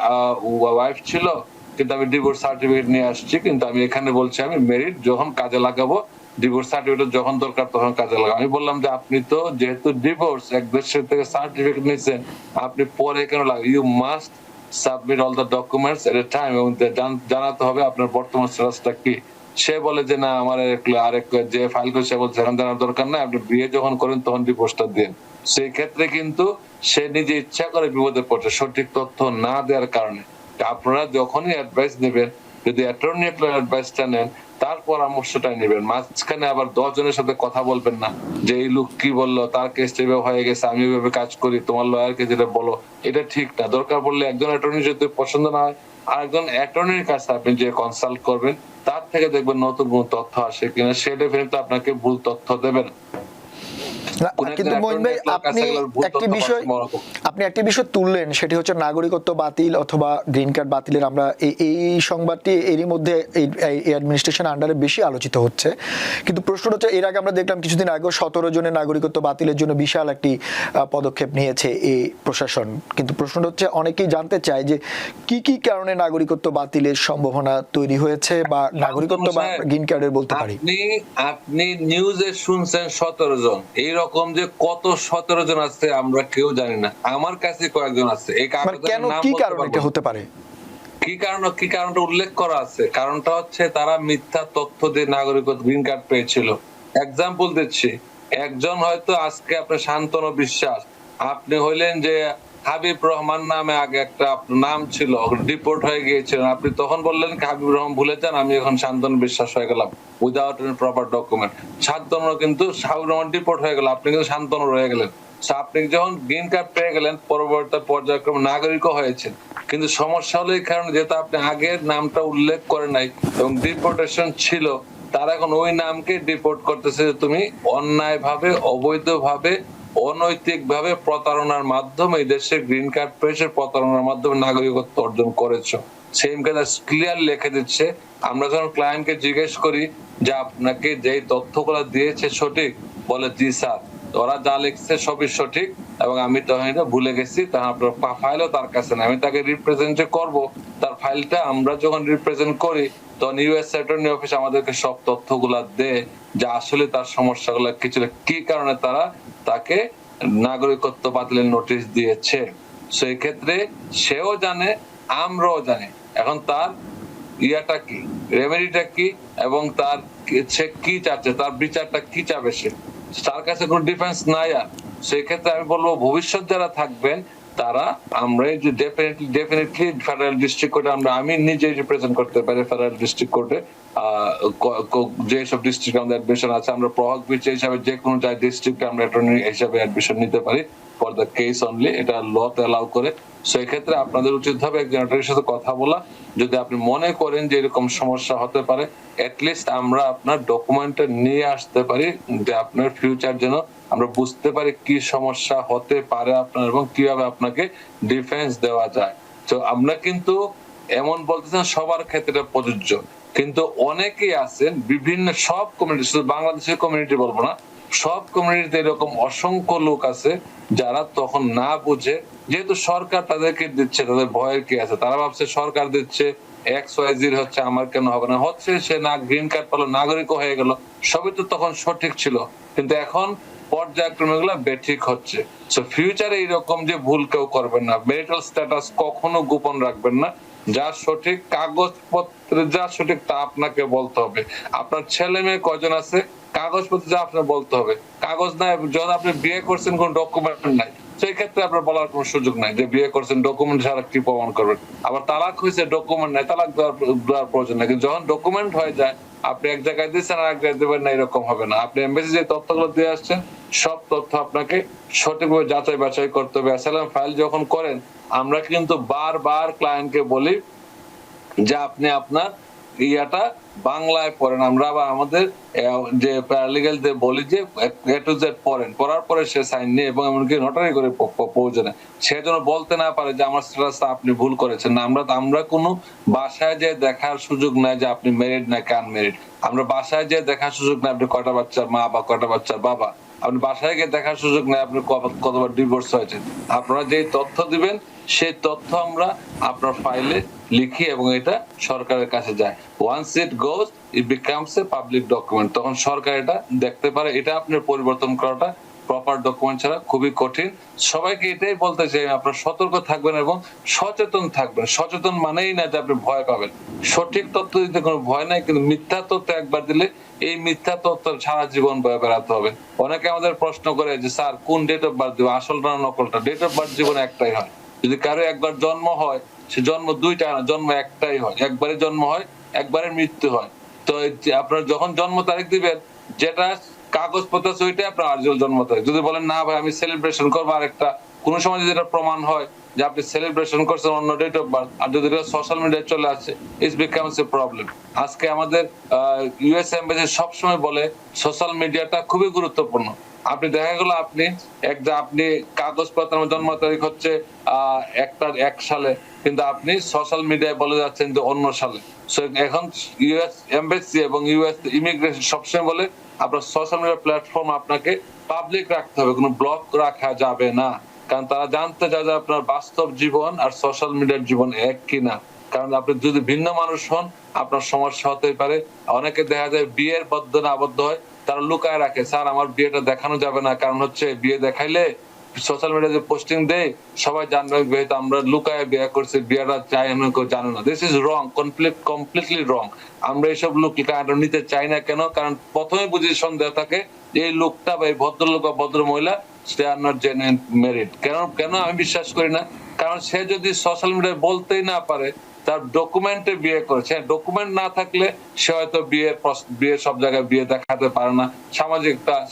ওয়াইফ ছিল, কিন্তু আমি ডিভোর্স সার্টিফিকেট নিয়ে আসছি, কিন্তু আমি এখানে বলছি আমি মেরিড, যখন কাজে লাগাবো ডিভোর্স সার্টিফিকেট যখন দরকার তখন কাজে লাগাবো। আমি বললাম যে আপনি তো যেহেতু ডিভোর্স এক দেশের থেকে সার্টিফিকেট নিয়েছেন, আপনি পরে কেন লাগে? You must submit all the documents at a time, এবং জানাতে হবে আপনার বর্তমান স্ট্যাটাসটা কি। সে বলে যে না, আমার আরেক যে ফাইল করে, সে বলছে এখন জানার দরকার নাই, আপনি বিয়ে যখন করেন তখন ডিভোর্সটা দেন। সেই ক্ষেত্রে কিন্তু সে নিজে ইচ্ছা করে বিপদে পড়ছে সঠিক তথ্য না দেওয়ার কারণে। আপনারা যখনই অ্যাডভাইস নেবেন, যদি অ্যাটর্নি অ্যাডভাইসটা নেন, তার পরামর্শটাই নেবেন। মাঝখানে আবার 10 জনের সাথে কথা বলবেন না যে এই লোক কি বললো, তার কেসটা এভাবে হয়ে গেছে, আমি এভাবে কাজ করি, তোমার লয়ারকে যেটা বলো এটা ঠিক না। দরকার পড়লে একজন অ্যাটর্নি যদি পছন্দ না হয়, আরেকজন অ্যাটর্নির কাছে আপনি যে কনসাল্ট করবেন, তার থেকে দেখবেন নতুন কোন তথ্য আসে কিনা, সে ডেফিনেটলি আপনাকে ভুল তথ্য দেবেন। কিন্তু মঈন ভাই, আপনি একটি বিষয় তুললেন, সেটি হচ্ছে নাগরিকত্ব বাতিল অথবা গ্রিন কার্ড বাতিলের। আমরা এই সংবাদটি এরই মধ্যে এই অ্যাডমিনিস্ট্রেশন আন্ডারে বেশি আলোচিত হচ্ছে, কিন্তু প্রশ্নটা হচ্ছে এর আগে আমরা দেখলাম কিছুদিন আগে 17 জনের নাগরিকত্ব বাতিলের জন্য বিশাল একটি পদক্ষেপ নিয়েছে এই প্রশাসন। কিন্তু প্রশ্নটা হচ্ছে অনেকেই জানতে চায় যে কি কি কারণে নাগরিকত্ব বাতিলের সম্ভাবনা তৈরি হয়েছে, বা নাগরিকত্ব বা গ্রিন কার্ডের বলতে পারি। আপনি নিউজে শুনছেন 17 জন, এইরকম যে কত 17 জন আছে আমরা কেউ জানি না। আমার কাছে কয়েকজন আছে। এই কেন, কি কারণে এটা হতে পারে? কি কারণটা উল্লেখ করা আছে? কারণটা হচ্ছে তারা মিথ্যা তথ্য দিয়ে নাগরিকত্ব গ্রিন কার্ড পেয়েছিল। এক্সাম্পল দিচ্ছি, একজন হয়তো আজকে আপনার শান্তনু বিশ্বাস, আপনি হইলেন যে হাবিব রহমান নামে আগে একটা নাম ছিল, ডিপোর্ট হয়ে গিয়েছিলেন, আপনি তখন বললেন হাবিব রহমান ভুলে যান, আমি এখন শান্তনু বিশ্বাস হয়ে গেলাম without any proper document. Shantanu কিন্তু হাবিব রহমান ডিপোর্ট হয়ে গেল, আপনি কিন্তু শান্তনু রয়ে গেলেন। আপনি যখন গ্রিন কার্ড পেয়ে গেলেন, পরবর্তী পর্যায়ক্রমে নাগরিকও হয়েছেন, কিন্তু সমস্যা হলো এই কারণে যেহেতু আপনি আগের নামটা উল্লেখ করে নাই এবং ডিপোর্টেশন ছিল, তারা এখন ওই নামকে ডিপোর্ট করতেছে যে তুমি অন্যায়ভাবে, অবৈধভাবে, অনৈতিকভাবে, প্রতারণার মাধ্যমে এই দেশে গ্রিন কার্ড পেয়েছে, প্রতারণার মাধ্যমে নাগরিকত্ব অর্জন করেছো। সেম কাজ ক্লিয়ার লিখে দিচ্ছে। আমরা যখন ক্লায়েন্টকে জিজ্ঞেস করি যে আপনাকে যেই তথ্যগুলো দিয়েছে সঠিক, বলে জি স্যার, ওরা যা লিখছে সবই সঠিক এবং আমি তখন এটা ভুলে গেছি, তখন আপনার ফাইলও তার কাছে না, আমি তাকে রিপ্রেজেন্ট করব, তার ফাইলটা আমরা যখন রিপ্রেজেন্ট করি তখন ইউএস অ্যাটর্নি অফিস আমাদেরকে সব তথ্যগুলা দেয় যে আসলে তার সমস্যাগুলো কিছু কি কারণে তারা তাকে নাগরিকত্ব বাতিলের নোটিশ দিয়েছে। সেই ক্ষেত্রে সেও জানে, আমরাও জানি। এখন তার ইয়াটা কি, রেমেডিটা কি, এবং তার সে কি চাচ্ছে, তার বিচারটা কি চাবে, সে তার কাছে কোনো ডিফেন্স নাই। আর সেই ক্ষেত্রে আমি বলবো ভবিষ্যৎ যারা থাকবেন তারা, আমরা যে ডেফিনেটলি ফেডারেল ডিস্ট্রিক্ট কোর্টে আমি নিজে রিপ্রেজেন্ট করতে পারি ফেডারেল ডিস্ট্রিক্ট কোর্টে, যেসব ডিস্ট্রিক্ট আমাদের অ্যাডমিশন আছে, আমরা প্রহক বিচার হিসাবে যে কোনো ডিস্ট্রিক্টে আমরা অ্যাটর্নি হিসাবে অ্যাডমিশন নিতে পারি ফর দ্য কেস অনলি, এটা লতে অ্যালাউ করে। সেই ক্ষেত্রে আপনাদের উচিত হবে একজন অ্যাটর্নির সাথে কথা বলা। যদি আপনি মনে করেন যে এরকম সমস্যা হতে পারে, অ্যাটলিস্ট আমরা আপনার ডকুমেন্টটা নিয়ে আসতে পারি, যে আপনার ফিউচার যেন আমরা বুঝতে পারি কি সমস্যা হতে পারে আপনার এবং কিভাবে আপনাকে ডিফেন্স দেওয়া যায়। তো আমরা কিন্তু এমন বলতেছেন সবার ক্ষেত্রে প্রযোজ্য, কিন্তু অনেকেই আছেন বিভিন্ন সব কমিউনিটি, শুধু বাংলাদেশের কমিউনিটি বলবো না, সব কমিউনিটিতে এরকম অসংখ্য লোক আছে যারা তখন না বুঝে, যেহেতু সরকার তাদেরকে দিচ্ছে, তাদের ভয়ের কি আছে, তারা ভাবছে সরকার দিচ্ছে XYZ হচ্ছে, আমার কেন হবে না, হচ্ছে সে না গ্রিন কার্ড পেলো, নাগরিকও হয়ে গেল, সবই তো তখন সঠিক ছিল। কিন্তু এখন পর্যায়ক্রমে এগুলো বেঠিক হচ্ছে। সো ফিউচারে এইরকম যে ভুল কেউ করবেন না, মেরিটাল স্ট্যাটাস কখনো গোপন রাখবেন না। যা সঠিক কাগজপত্রে যা সঠিক তা আপনাকে বলতে হবে। আপনার ছেলে মেয়ে কয়জন আছে, কাগজপত্র যা আপনার বলতে হবে। কাগজ নাই, যখন আপনি বিয়ে করছেন কোন ডকুমেন্ট নাই, সেই ক্ষেত্রে আপনার বলার কোনো সুযোগ নাই যে বিয়ে করছেন ডকুমেন্ট ছাড়া কি প্রমাণ করবেন। আবার তালাক হয়েছে, ডকুমেন্ট নাই, তালাক দেওয়ার প্রয়োজন নাই। কিন্তু যখন ডকুমেন্ট হয়ে যায়, আপনি এক জায়গায় দিচ্ছেন আর এক জায়গায় দেবেন না, এরকম হবে না। আপনি এমবেসি যে তথ্যগুলো দিয়ে আসছেন, সব তথ্য আপনাকে সঠিকভাবে যাচাই বাছাই করতে হবে। অ্যাসাইলাম ফাইল যখন করেন, আমরা কিন্তু বারবার ক্লায়েন্টকে বলি যে আপনি আপনার ইয়াটা বাংলায় পড়েন। আমরা আবার আমাদের যে প্যারালিগ্যালদের বলি যে A to Z পড়েন, পড়ার পরে সে সাইন নিয়ে এবং এমনকি নোটারি করে পৌঁছে নেয়। সে যেন বলতে না পারে যে আমার স্ট্যাটাসটা আপনি ভুল করেছেন। না, আমরা কোনো বাসায় যে দেখার সুযোগ নাই যে আপনি মেরিড নাকি আনমেরিড। আমরা বাসায় যে দেখার সুযোগ নাই আপনি কয়টা বাচ্চার মা বা কয়টা বাচ্চার বাবা। আপনি বাসায় গিয়ে দেখার সুযোগ নাই আপনি কতবার ডিভোর্স হয়েছে। আপনারা যে তথ্য দিবেন সেই তথ্য আমরা আপনার ফাইলে লিখি এবং এটা সরকারের কাছে যায়। Once it goes, it becomes a public document. তখন সরকার এটা দেখতে পারে। এটা আপনার পরিবর্তন করাটা প্রপার ডকুমেন্ট ছাড়া খুবই কঠিন। সবাইকে এটাই বলতে চাই, আপনারা সতর্ক থাকবেন এবং সচেতন থাকবেন। সচেতন মানেই না যে আপনি ভয় পাবেন। সঠিক তথ্য দিতে কোনো ভয় নাই, কিন্তু মিথ্যা তথ্য একবার দিলে এই মিথ্যা তথ্য সারা জীবন বয়ে বেড়াতে হবে। অনেকে আমাদের প্রশ্ন করে যে স্যার কোন ডেট অফ বার্থ দিব, আসলটা না নকলটা? ডেট অফ বার্থ জীবনে একটাই হয়। যদি কারো একবার জন্ম হয়, সে জন্ম দুইটা না, জন্ম একটাই হয়। একবারে জন্ম হয়, একবারে মৃত্যু হয়। তো আপনার যখন জন্ম তারিখ দিবেন, যেটা কাগজপত্র আছে ওইটাই আপনার আসল জন্ম তারিখ। যদি বলেন না ভাই আমি সেলিব্রেশন করবো আরেকটা, কোন সময় যদি এটা প্রমাণ হয় যে আপনি সেলিব্রেশন করছেন অন্য ডেট অফ বার্থ, আর যদি এটা সোশ্যাল মিডিয়ায় চলে আসে, ইট বিকামস এ প্রবলেম। আজকে আমাদের US এমবেসি সবসময় বলে সোশ্যাল মিডিয়াটা খুবই গুরুত্বপূর্ণ। আপনি দেখা গেল আপনি কাগজপত্রের জন্ম তারিখ হচ্ছে এক সালে, কিন্তু আপনি সোশ্যাল মিডিয়ায় বলে যাচ্ছেন যে অন্য সালে। সো এখন US এমবেসি এবং US ইমিগ্রেশন সবসময় বলে আপনার সোশ্যাল মিডিয়া প্ল্যাটফর্ম আপনাকে পাবলিক রাখতে হবে, কোনো ব্লক রাখা যাবে না। কারণ তারা জানতে চায় যে আপনার বাস্তব জীবন আর সোশ্যাল মিডিয়ার জীবন এক কিনা। কারণ আপনি যদি ভিন্ন মানুষ হন, আপনার সমস্যা হতে পারে। অনেকে দেখা যায় বিয়ের বন্ধনে আবদ্ধ হয়, তারা লুকায় রাখে স্যার আমার বিয়েটা দেখানো যাবে না, কারণ হচ্ছে বিয়ে দেখাইলে সোশ্যাল মিডিয়ায় যে পোস্টিং দেয় সবাই জানবে বিয়েতে আমরা লুকায় বিয়ে করছি, বিয়েটা চাই কেউ জানে না। দিস ইজ রং, কমপ্লিটলি রং। আমরা এইসব লোক নিতে চাই না। কেন? কারণ প্রথমে বুঝি সন্দেহ থাকে এই লোকটা বা এই ভদ্রলোক বা ভদ্র মহিলা they are not genuine married। কেন আমি বিশ্বাস করি না? কারণ সে যদি সোশ্যাল মিডিয়ায় বলতেই না পারে তার ডকুমেন্টে বিয়ে করেছে, ডকুমেন্ট না থাকলে সে হয়তো বিয়ের সব জায়গায় বিয়ে দেখাতে পারে না।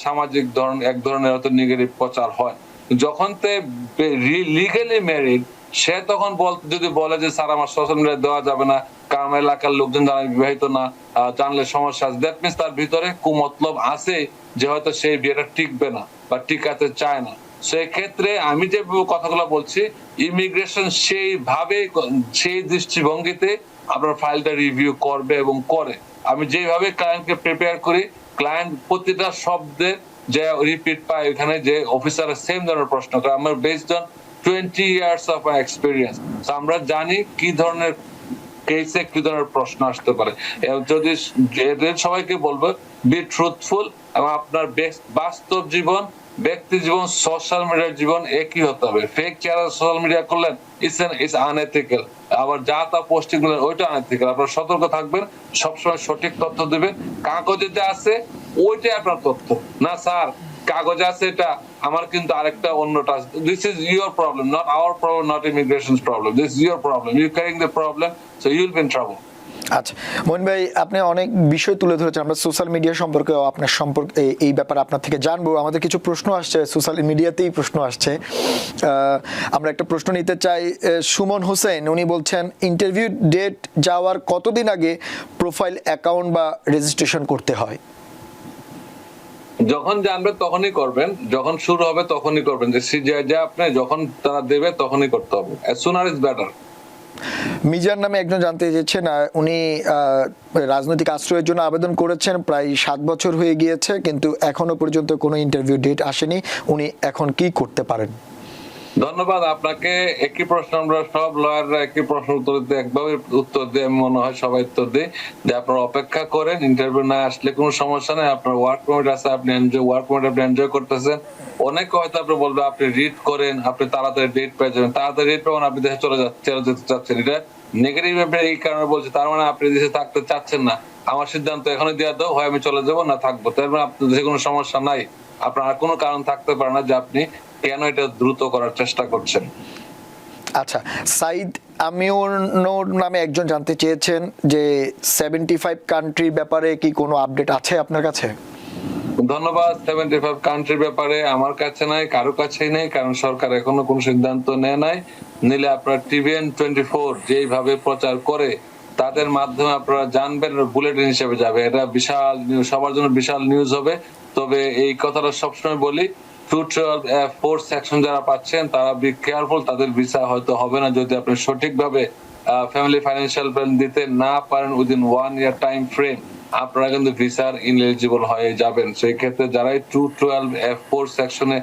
সামাজিক এক ধরনের হয়তো নেগেটিভ প্রচার হয়। যখন তে লিগালি ম্যারিড, সে তখন যদি বলে যে স্যার আমার সোশ্যাল মিডিয়ায় দেওয়া যাবে না কারণ এলাকার লোকজন যারা বিবাহিত না, জানলে সমস্যা আছে, দ্যাট মিনস তার ভিতরে কুমতলব আছে যে হয়তো সেই বিয়েটা টিকবে না বা টিকাতে চায় না। সেই ক্ষেত্রে আমি যে কথাগুলো বলছি, ইমিগ্রেশন সেই দৃষ্টিভঙ্গিতে আপনার ফাইলটা রিভিউ করবে এবং করে। আমি যেভাবে ক্লায়েন্টকে প্রিপেয়ার করি, ক্লায়েন্ট প্রতিটা শব্দে যে রিপিট পায়, এখানে যে অফিসার সেম ধরনের প্রশ্ন করে। আমার based on 20 years of my experience, আমরা জানি কি ধরনের কেসে কি ধরনের প্রশ্ন আসতে পারে। যদি সবাইকে বলবো বি ট্রুথফুল, এবং আপনার বাস্তব জীবন, ব্যক্তি জীবন, সোশ্যাল মিডিয়ার জীবন একই হতে হবে। ফেক চেহারা সোশ্যাল মিডিয়া করলেন ইটস আনএথিক্যাল। আবার যা তা পোস্টিং করলেন ওইটা আনএথিক্যাল। আপনারা সতর্ক থাকবেন, সবসময় সঠিক তথ্য দিবেন। কাগজে যা আছে ওইটাই আপনার তথ্য না। স্যার কাগজে আছে এটা, আমার কিন্তু আরেকটা অন্যটা। This is your problem, not our problem, not immigration's problem. This is your problem, you carrying the problem, so you will be in trouble. আচ্ছা মোহন ভাই, আপনি অনেক বিষয় তুলে ধরেছেন। আমরা সোশ্যাল মিডিয়া সম্পর্কে আপনার এই ব্যাপারে আপনার থেকে জানবো। আমাদের কিছু প্রশ্ন আসছে, সোশ্যাল মিডিয়াতেই প্রশ্ন আসছে। আমরা একটা প্রশ্ন নিতে চাই। সুমন হোসেন উনি বলছেন ইন্টারভিউ ডেট যাওয়ার কতদিন আগে প্রোফাইল অ্যাকাউন্ট বা রেজিস্ট্রেশন করতে হয়? যখন জানবে তখনই করবেন, যখন শুরু হবে তখনই করবেন। যে আপনি যখন তারা দেবে তখনই করতে হবে। as sooner is better। Mizan নামে একজন জানতে চেয়েছেন, উনি রাজনৈতিক আশ্রয়ের জন্য আবেদন করেছেন, প্রায় 7 বছর হয়ে গিয়েছে, কিন্তু এখনো পর্যন্ত কোনো ইন্টারভিউ ডেট আসেনি। উনি এখন কি করতে পারেন? ধন্যবাদ আপনাকে। একই প্রশ্ন আমরা সব লয়াররা একই প্রশ্ন উত্তর দিতে একভাবে উত্তর দিয়ে মনে হয় সবাই উত্তর দিই যে আপনারা অপেক্ষা করেন, ইন্টারভিউ না আসলে কোনো সমস্যা নেই, আপনার ওয়ার্ক পারমিট আছে, আপনি ওয়ার্ক পারমিট আপনি এনজয় করতেছেন। অনেকে হয়তো আপনি বলবে আপনি রিড করেন, আপনি তাড়াতাড়ি ডেট পেয়ে যাবেন, তাড়াতাড়ি ডেট পাবেন, আপনি দেশে চলে যেতে চাচ্ছেন। এটা নেগেটিভ এই কারণে বলছে, তার মানে আপনি দেশে থাকতে চাচ্ছেন না। আমার সিদ্ধান্ত এখনই দিয়ে দাও, হয় আমি চলে যাবো না থাকবো, তার মানে আপনার দেশে কোনো সমস্যা নাই। আপনার আর কোনো কারণ থাকতে পারে না যে আপনি কেন এটা দ্রুত করার চেষ্টা করছেন। আচ্ছা, সাইদ আমিউর নামে একজন জানতে চেয়েছেন যে 75 কান্ট্রির ব্যাপারে কি কোনো আপডেট আছে আপনার কাছে? ধন্যবাদ। 75 কান্ট্রির ব্যাপারে আমার কাছে নাই, কারো কাছেই নেই, কারণ সরকার এখনো কোনো সিদ্ধান্ত নেয় নাই। নিলে আপনার টিভিএন 24 যেইভাবে প্রচার করে তাদের মাধ্যমে আপনারা জানবেন, বুলেটিন হিসেবে যাবে। এটা বিশাল নিউজ, সবার জন্য বিশাল নিউজ হবে। তবে এই কথাটা সবসময় বলি, 212(4) সেকশন যারা পাচ্ছেন তারা বি কেয়ারফুল, তাদের ভিসা হয়তো হবে না যদি আপনি সঠিকভাবে ফ্যামিলি ফাইন্যান্সিয়াল প্ল্যান দিতে না পারেন উইদিন 1 ইয়ার টাইম ফ্রেম, আপনারা কিন্তু ভিসার ইনএলিজিবল হয়ে যাবেন। সেই ক্ষেত্রে যারাই 212(4) সেকশনে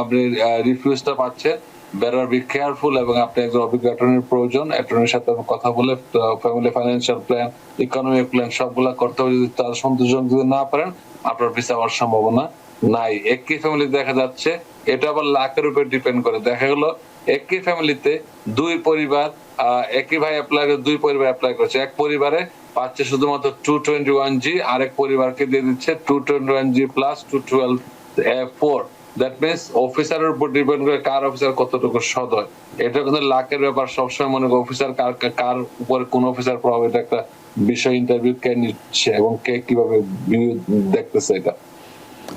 আপনি রিফিউজটা পাচ্ছেন, বেটার বি কেয়ারফুল, এবং আপনি একজন অভিজ্ঞ অ্যাটর্নির প্রয়োজন। অ্যাটর্নির সাথে কথা বলে family financial plan, economic plan সবগুলা করতে হবে। যদি তার সন্তোষজনক যদি না পারেন, আপনার ভিসা হওয়ার সম্ভাবনা নাই। একই ফ্যামিলি দেখা যাচ্ছে, এটা আবার লাখের উপর ডিপেন্ড করে। দেখা গেল একই ফ্যামিলিতে দুই পরিবার, একই ভাই অ্যাপ্লাই করে, দুই পরিবার অ্যাপ্লাই করছে। এক পরিবারে পাচ্ছে শুধুমাত্র 221G, আরেক পরিবারকে দিয়ে দিচ্ছে 221G প্লাস 212(4). দ্যাট মিনস অফিসারের উপর ডিপেন্ড করে কার অফিসার কতটুকু সৎ হয়। এটা কিন্তু লাখের ব্যাপার। সবসময় মনে করি অফিসার কার উপরে কোন অফিসার প্রভাব, এটা একটা বিষয়। ইন্টারভিউ কে নিচ্ছে এবং কে কিভাবে দেখতেছে এটা।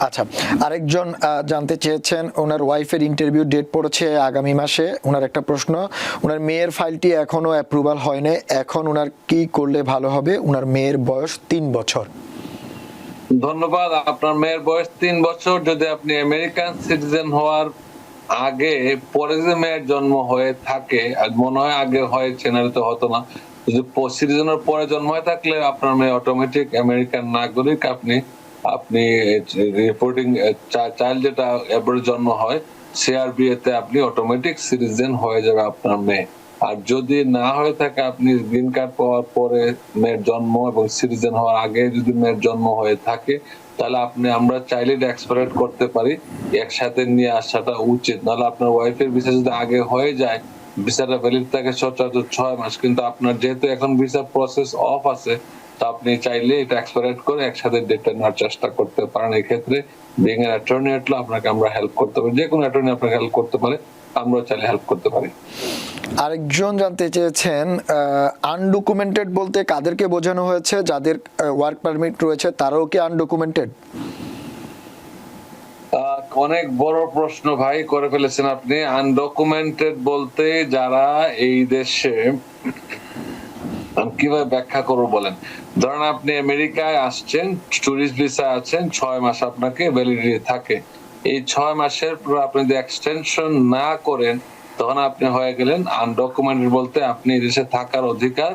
আচ্ছা, আরেকজন জানতে চেয়েছেন, ওনার ওয়াইফের ইন্টারভিউ ডেট পড়েছে আগামী মাসে। ওনার একটা প্রশ্ন, ওনার মেয়ের ফাইলটি এখনো অ্যাপ্রুভাল হয়নি, এখন ওনার কি করলে ভালো হবে? ওনার মেয়ের বয়স 3 বছর। ধন্যবাদ। আপনার মেয়ের বয়স 3 বছর। যদি আপনি আমেরিকান সিটিজেন হওয়ার আগে পরে যে মেয়ের জন্ম হয়ে থাকে, মনে হয় আগে হয়েছে, না তো হতো না। যদি সিটিজেনের পরে জন্ম হয়ে থাকলে আপনার মেয়ে অটোমেটিক আমেরিকান নাগরিক। আপনি রিপোর্টিং চাইল্ড যেটা এবারে জন্ম হয়, সিআরবিএ তে আপনি অটোমেটিক সিটিজেন হয়ে যাবে আপনার মেয়ে। আর যদি না হয়ে থাকে, আপনি গ্রিন কার্ড পাওয়ার পরে মেয়ের জন্ম এবং সিটিজেন হওয়ার আগে যদি মেয়ের জন্ম হয়ে থাকে, তাহলে আমরা চাইলে এক্সপারেট করতে পারি, একসাথে নিয়ে আসাটা উচিত। নাহলে আপনার ওয়াইফের ভিসা যদি আগে হয়ে যায়, ভিসাটা ভ্যালিড থাকে সচরাচর 6 মাস, কিন্তু আপনার যেহেতু এখন ভিসা প্রসেস অফ আছে, তো আপনি চাইলে এটা এক্সপারেট করে একসাথে ডেটটা নেওয়ার চেষ্টা করতে পারেন। এই ক্ষেত্রে বিং এন অ্যাটর্নি আপনাকে আমরা হেল্প করতে পারি, যে কোনো অ্যাটর্নি আপনাকে হেল্প করতে পারে, আমরা চাইলে হেল্প করতে পারি। আরেকজন জানতে চেয়েছেন, আনডকুমেন্টেড বলতে কাদেরকে বোঝানো হয়েছে? যাদের ওয়ার্ক পারমিট রয়েছে তারাও কি আনডকুমেন্টেড? অনেক বড় প্রশ্ন ভাই করে ফেলেছেন আপনি। আনডকুমেন্টেড বলতে যারা এই দেশে, কিভাবে ব্যাখ্যা করবো বলেন, ধরেন আপনি আমেরিকায় আসছেন, টুরিস্ট ভিসা আছেন, 6 মাস আপনাকে ভ্যালিডিটি থাকে। এই 6 মাসের পর আপনি যদি এক্সটেনশন না করেন, তখন আপনি হয়ে গেলেন আনডকুমেন্টেড। বলতে আপনি দেশে থাকার অধিকার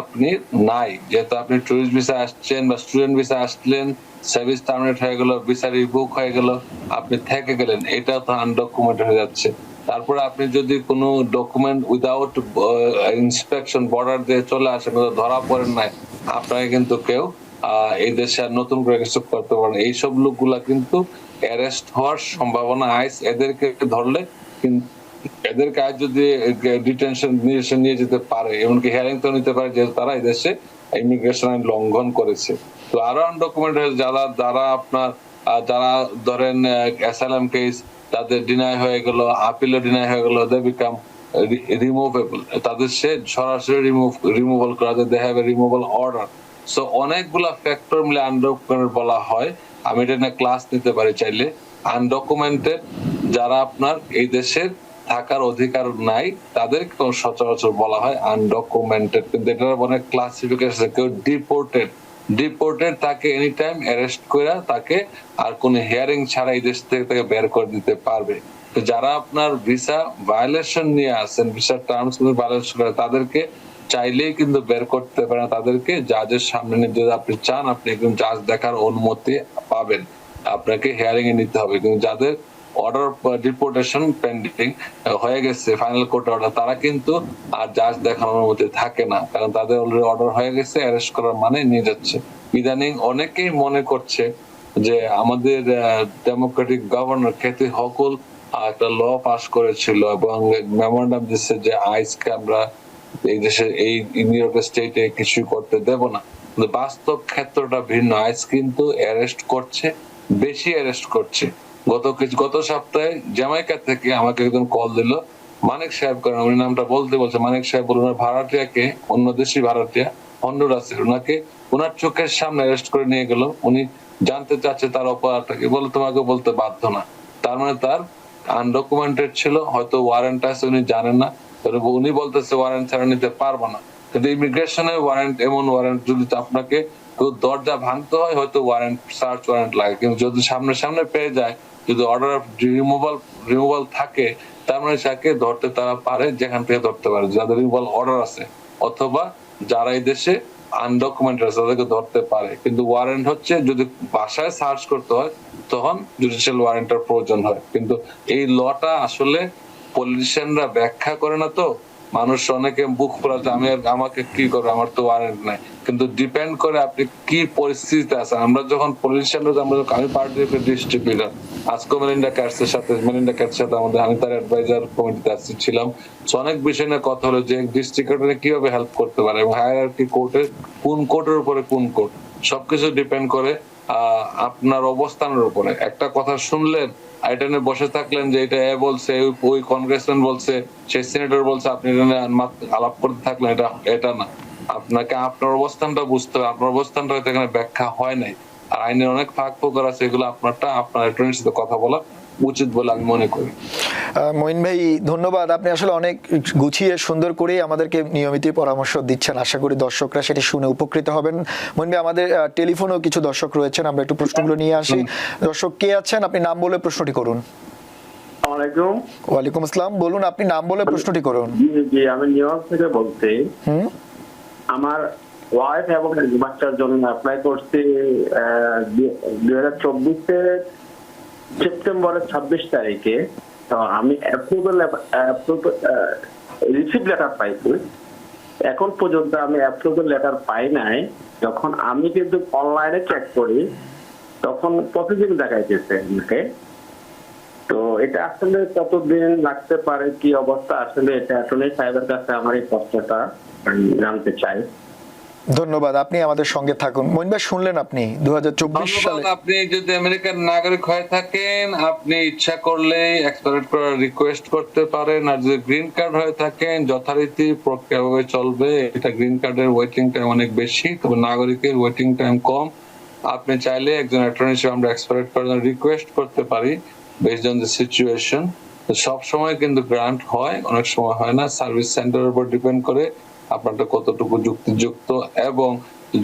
আপনি নাই। যেহেতু আপনি টুরিস্ট ভিসা আসছেন বা স্টুডেন্ট ভিসা আসলেন, সার্ভিস টার্মিনেট হয়ে গেল, ভিসা রিভোক হয়ে গেল, আপনি থেকে গেলেন, এটা তো আনডকুমেন্টেড হয়ে যাচ্ছে। তারপরে আপনি যদি কোনো ডকুমেন্ট উইদাউট ইন্সপেকশন বর্ডার দিয়ে চলে আসেন, ধরা পড়েন নাই, আপনাকে কিন্তু কেউ এই দেশে আর নতুন করে কিছু করতে পারেন। এইসব লোকগুলা কিন্তু অ্যারেস্ট হওয়ার সম্ভাবনা আইস। এদেরকে ধরলে, এদেরকে আজ যদি ডিটেনশন নিয়ে যেতে পারে, এমনকি হিয়ারিং তো নিতে পারে, যেহেতু তারা এই দেশে ইমিগ্রেশন আইন লঙ্ঘন করেছে। তো আরো আনডকুমেন্ট যারা আপনার যারা ধরেন অ্যাসাইলাম কেস তাদের ডিনাই হয়ে গেল, আপিলও ডিনাই হয়ে গেল, দে বিকাম রিমুভেবল, তাদের সে সরাসরি রিমুভাল করা যায়, they have a removal order. So অনেকগুলা ফ্যাক্টর মিলে আনডকুমেন্টেড বলা হয়। আমি এটা নিয়ে ক্লাস নিতে পারি চাইলে। আনডকুমেন্টেড যারা আপনার এই দেশের থাকার অধিকার নাই, তাদেরকে সচরাচর বলা হয় আনডকুমেন্টেড। কিন্তু এটার অনেক ক্লাসিফিকেশন। কেউ ডিপোর্টেড তাকে এনি টাইম অ্যারেস্ট করে তাকে আর কোনো হিয়ারিং ছাড়া এই দেশ থেকে তাকে বের করে দিতে পারবে। তো যারা আপনার ভিসা ভায়োলেশন নিয়ে আসেন, ভিসা টার্মস ভায়োলেশন করে, তাদেরকে চাইলেই কিন্তু বের করতে পারে না। তাদেরকে জাজের সামনে নিয়ে, যদি আপনি চান আপনি একদম জাজ দেখার অনুমতি পাবেন, আপনাকে হিয়ারিং এ নিতে হবে। কিন্তু যাদের অর্ডার ডিপোর্টেশন পেন্ডিং হয়ে গেছে, ফাইনাল কোর্ট অর্ডার, তারা কিন্তু আর জাজ দেখার অনুমতি থাকে না, কারণ তাদের অলরেডি অর্ডার হয়ে গেছে, অ্যারেস্ট করার মানে নিয়ে যাচ্ছে। ইদানিং অনেকেই মনে করছে যে আমাদের ডেমোক্রেটিক গভর্নর খ্যাতি হকুল একটা ল পাস করেছিল এবং মেমোরান্ডাম দিচ্ছে যে আইসকে আমরা এই দেশে, এই নিউ ইয়র্ক স্টেটে কিছু করতে দেব না। কিন্তু বাস্তব ক্ষেত্রটা ভিন্ন। আইস কিন্তু অ্যারেস্ট করছে, বেশি অ্যারেস্ট করছে। গত সপ্তাহে জ্যামাইকা থেকে আমাকে একজন কল দিল, মানিক সাহেব করেন, উনি নামটা বলতে বলছে, মানিক সাহেব বলুন ভাড়াটিয়াকে, অন্য দেশি ভাড়াটিয়া, হন্ডুরাসের, ওনাকে ওনার চোখের সামনে অ্যারেস্ট করে নিয়ে গেল। উনি জানতে চাচ্ছে তার অপরাধটাকে, বলে তোমাকে বলতে বাধ্য না। তার মানে তার আনডকুমেন্টেড ছিল, হয়তো ওয়ারেন্ট আছে উনি জানেন না, উনি বলতেছে ওয়ারেন্ট ছাড়া নিতে পারবো না। কিন্তু ইমিগ্রেশনে ওয়ারেন্ট, এমন ওয়ারেন্ট যদি আপনাকে দরজা ভাঙতে হয়, হয়তো ওয়ারেন্ট, সার্চ ওয়ারেন্ট লাগে। কিন্তু যদি সামনে সামনে পেয়ে যায়, যদি অর্ডার অফ রিমুভাল থাকে, তার মানে তাকে ধরতে তারা পারে, যেখান থেকে ধরতে পারে যাদের রিমুভাল অর্ডার আছে, অথবা যারা এই দেশে আনডকুমেন্টেড আছে তাদেরকে ধরতে পারে। কিন্তু ওয়ারেন্ট হচ্ছে যদি বাসায় সার্চ করতে হয়, তখন জুডিশিয়াল ওয়ারেন্টের প্রয়োজন হয়। কিন্তু এই লটা আসলে পলিটিশিয়ানরা ব্যাখ্যা করে না, তো মানুষ অনেকে বুক খোলা, আমি আমাকে কি করবো, আমার তো ওয়ারেন্ট নাই। কিন্তু ডিপেন্ড করে আপনি কি পরিস্থিতিতে আছেন। আমরা যখন পলিটিশিয়ানরা, আমি পার্টির ডিস্ট্রিবিউটর, আজকে মেলিন্ডা ক্যাটসের সাথে আমাদের, আমি তার অ্যাডভাইজার কমিটিতে ছিলাম। অনেক বিষয় নিয়ে কথা হলো যে ডিস্ট্রিক্টরে কিভাবে হেল্প করতে পারে, এবং হায়ারার্কি কোর্টের কোন কোর্টের উপরে কোন কোর্ট, সবকিছু ডিপেন্ড করে আপনার অবস্থানের উপরে। একটা কথা শুনলেন, এটা নিয়ে বসে থাকলেন যে এটা এ বলছে, ওই কংগ্রেসম্যান বলছে, সেই সিনেটর বলছে, আপনি এটা নিয়ে আলাপ করতে থাকলেন, এটা না। আপনাকে আপনার অবস্থানটা বুঝতে হবে। আপনার অবস্থানটা হয়তো এখানে ব্যাখ্যা হয় নাই, আর আইনের অনেক ফাঁক ফোকর আছে, এগুলো আপনারটা আপনার অ্যাটর্নির সাথে কথা বলা উচিত বলে আমি মনে করি। মঈন ভাই ধন্যবাদ, আপনি আসলে অনেক গুছিয়ে সুন্দর করে আমাদেরকে নিয়মিত পরামর্শ দিচ্ছেন। আশা করি দর্শকরা সেটি শুনে উপকৃত হবেন। মঈন ভাই, আমাদের টেলিফোনেও কিছু দর্শক রয়েছেন, আমরা একটু প্রশ্নগুলো নিয়ে আসি। দর্শক কে আছেন, আপনি নাম বলে প্রশ্নটি করুন। ওয়ালাইকুম আসসালাম, বলুন, আপনি নাম বলে প্রশ্নটি করুন। জি, আমি নিউ ইয়র্ক থেকে বলছি। আমার ওয়াইফ এবং বাচ্চার জন্য অ্যাপ্লাই করছি 2024 সেপ্টেম্বরের 26 তারিখে। তো আমি রিসিভ লেটার পাইছি, এখন পর্যন্ত আমি অ্যাপ্রুভাল লেটার পাই নাই। যখন আমি কিন্তু অনলাইনে চেক করি, তখন প্রতিদিন দেখাইতেছে আমাকে। তো এটা আসলে কতদিন লাগতে পারে, কি অবস্থা, আসলে এটা অ্যাটর্নি সাহেবের কাছে আমার এই প্রশ্নটা জানতে চাই। ধন্যবাদ, আপনি আমাদের সঙ্গে থাকুন। মঈন ভাই, শুনলেন আপনি 2024 সালে, আপনি যদি আমেরিকার নাগরিক হয়ে থাকেন, আপনি ইচ্ছা করলে এক্সপায়ার করার রিকোয়েস্ট করতে পারেন। আর যদি গ্রিন কার্ড হয়ে থাকেন, যথারীতি প্রক্রিয়া চলবে। এটা গ্রিন কার্ডের ওয়েটিং টাইম অনেক বেশি, তবে নাগরিকের ওয়েটিং টাইম কম। আপনি চাইলে একজন অ্যাটর্নি হিসেবে আমরা এক্সপায়ার করার রিকোয়েস্ট করতে পারি বেসড অন দ্য সিচুয়েশন। সব সময় কিন্তু গ্রান্ট হয়, অনেক সময় হয় না। সার্ভিস সেন্টারের উপর ডিপেন্ড করে আপনারটা কতটুকু যুক্তিযুক্ত, এবং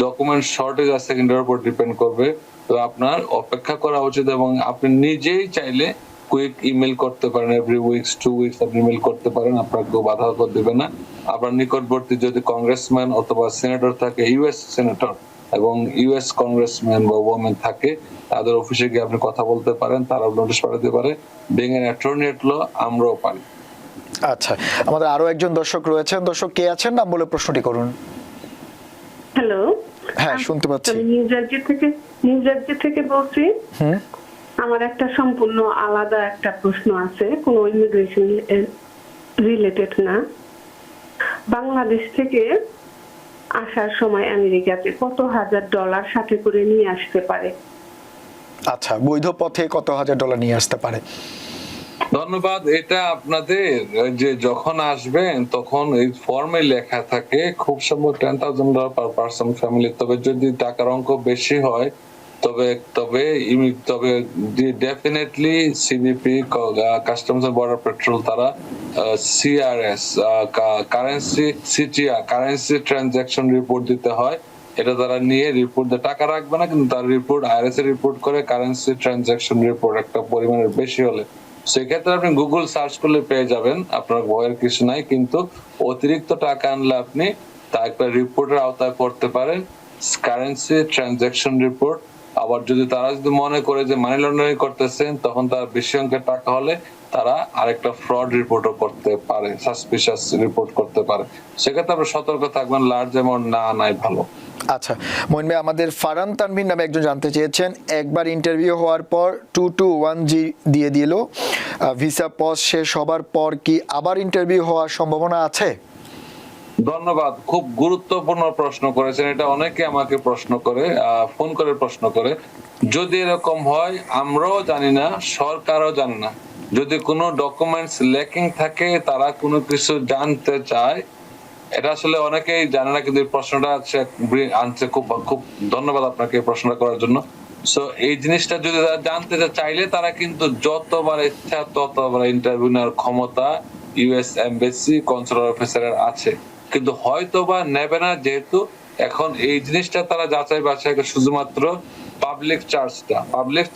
ডকুমেন্ট শর্টেজ আছে কিনার উপর ডিপেন্ড করবে। তো আপনার অপেক্ষা করা উচিত, এবং আপনি নিজেই চাইলে কুইক ইমেল করতে পারেন, এভরি উইকস 2 উইকস আপনি ইমেল করতে পারেন, আপনার কেউ বাধা দেবে না। আপনার নিকটবর্তী যদি কংগ্রেসম্যান অথবা সিনেটর থাকে, ইউএস সিনেটর এবং ইউএস কংগ্রেসম্যান বা ওমেন থাকে, তাদের অফিসে গিয়ে আপনি কথা বলতে পারেন, তারা নোটিশ পাঠাতে পারে। বিং এন অ্যাটর্নি এট ল আমরাও পারি। আচ্ছা, আমাদের আরো একজন দর্শক রয়েছেন। দর্শক কে আছেন, নাম বলে প্রশ্নটি করুন। হ্যালো, হ্যাঁ, শুনতে পাচ্ছি। আমি নিউ জার্সি থেকে বলছি। আমার একটা সম্পূর্ণ আলাদা একটা প্রশ্ন আছে, কোনো ইমিগ্রেশন রিলেটেড না। বাংলাদেশ থেকে আসার সময় আমেরিকাতে কত $1,000 সাথে করে নিয়ে আসতে পারে? আচ্ছা, বৈধ পথে কত $1,000 নিয়ে আসতে পারে? ধন্যবাদ। এটা আপনাদের যে যখন আসবেন তখন এই ফর্মে লেখা থাকে, খুব সম্ভব $10,000 পার পারসন ফ্যামিলি। তবে যদি টাকার অঙ্ক বেশি হয়, তবে definitely CBP, customs and border patrol, তারা সিআরএস, কারেন্সি ট্রানজাকশন রিপোর্ট দিতে হয়। এটা তারা নিয়ে রিপোর্ট দিয়ে টাকা রাখবে না, কিন্তু তার রিপোর্ট আইআরএস এর রিপোর্ট করে, কারেন্সি ট্রানজাকশন রিপোর্ট একটা পরিমাণের বেশি হলে সেক্ষেত্রে আপনি গুগল সার্চ করলে পেয়ে যাবেন, আপনার ভয়ের কিছু নাই। কিন্তু অতিরিক্ত টাকা আনলে আপনি তা একটা রিপোর্টের আওতায় পড়তে পারেন, কারেন্সি ট্রানজাকশন রিপোর্ট। আবার যদি তারা যদি মনে করে যে মানি লন্ডারিং করতেছেন, তখন তার বেশি অঙ্কের টাকা হলে তারা আরেকটা ফ্রড রিপোর্টও করতে পারে, সাসপিশিয়াস রিপোর্ট করতে পারে। সেক্ষেত্রে আপনি সতর্ক থাকবেন, লার্জ অ্যামাউন্ট না আনাই ভালো। আচ্ছা মইন ভাই, আমাদের ফারহান তানভীর নামে একজন জানতে চেয়েছেন, একবার ইন্টারভিউ হওয়ার পর 221G দিয়ে দিল, ভিসা পজ শেষ হবার পর কি আবার ইন্টারভিউ হওয়ার সম্ভাবনা আছে? ধন্যবাদ, খুব গুরুত্বপূর্ণ প্রশ্ন করেছেন। এটা অনেকে আমাকে প্রশ্ন করে, ফোন করে প্রশ্ন করে। যদি এরকম হয়, আমরাও জানি না, সরকারও জানে না। যদি কোনো ডকুমেন্টস ল্যাকিং থাকে, তারা কোনো কিছু জানতে চায়, এটা আসলে অনেকেই জানে না, কিন্তু এই প্রশ্নটা আনছে। খুব খুব ধন্যবাদ আপনাকে এই প্রশ্নটা করার জন্য। সো এই জিনিসটা যদি তারা জানতে চাইলে, তারা কিন্তু যতবার ইচ্ছা ততবার ইন্টারভিউ নেওয়ার ক্ষমতা ইউএস এমবাসি কনসুলার অফিসারের আছে, কিন্তু হয়তো বা নেবে না, যেহেতু এখন এই জিনিসটা তারা যাচাই বাছাই করে শুধুমাত্র পাবলিক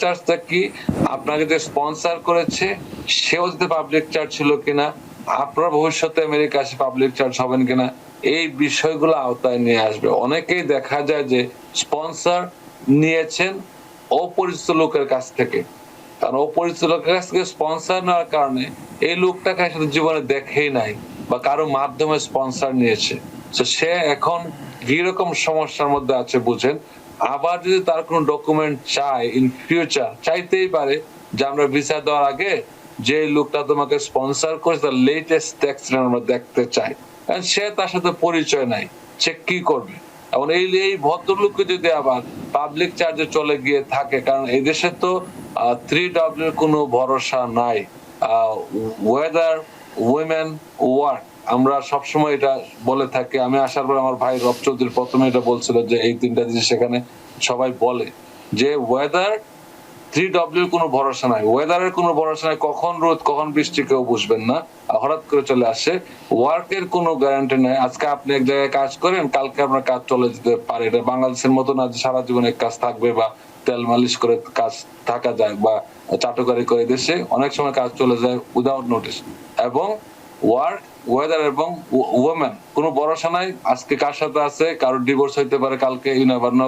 চার্জটা কি, আপনাকে যে স্পন্সর করেছে সেও যদি পাবলিক চার্জ ছিল কিনা, আপনার ভবিষ্যতে আমেরিকা আসে পাবলিক চার্জ হবেন কিনা, এই বিষয়গুলো আওতায় নিয়ে আসবে। অনেকেই দেখা যায় যে স্পন্সর নিয়েছেন অপরিচিত লোকের কাছ থেকে, কারণ অপরিচিত লোকের কাছ থেকে স্পন্সর নেওয়ার কারণে এই লোকটাকে আসলে জীবনে দেখেই নাই বা কারো মাধ্যমে স্পন্সর নিয়েছে। তো সে এখন কিরকম সমস্যার মধ্যে আছে বুঝেন। আবার যদি তার কোনো ডকুমেন্ট চায় ইন ফিউচার, চাইতেই পারে যে আমরা ভিসা দেওয়ার আগে যে লোকটা তোমাকে স্পন্সর করেছে তার লেটেস্ট ট্যাক্স আমরা দেখতে চাই, কারণ সে তার সাথে পরিচয় নাই, সে কি করবে। এবং এই ভদ্রলোককে যদি আবার পাবলিক চার্জে চলে গিয়ে থাকে, কারণ এই দেশে তো 3W কোনো ভরসা নাই, ওয়েদার, উইমেন, ওয়ার্ক। আমরা সবসময় এটা বলে থাকি। আমি আসার পর আমার ভাই রব চৌধুরী প্রথমে এটা বলছিল যে এই তিনটা জিনিস সেখানে সবাই বলে যে ওয়েদার, 3W কোনো ভরসা নাই, ওয়েদারের কোনো ভরসা নাই, কখন রোদ কখন বৃষ্টি কেউ বুঝবেন না, হঠাৎ করে চলে আসে। ওয়ার্কের কোনো গ্যারান্টি নাই, আজকে আপনি এক জায়গায় কাজ করেন, কালকে আপনার কাজ চলে যেতে পারে। এটা বাংলাদেশের মতো না যে সারা জীবনে কাজ থাকবে বা তেল মালিশ করে কাজ থাকা যায় বা চাটুকারি করে। দেশে অনেক সময় কাজ চলে যায় উইদাউট নোটিস। এবং ওয়ার্ক, ওয়েদার এবং ওমেন কোনো ভরসা নাই, আজকে কার সাথে আছে, কারোর ডিভোর্স হইতে পারে, কালকে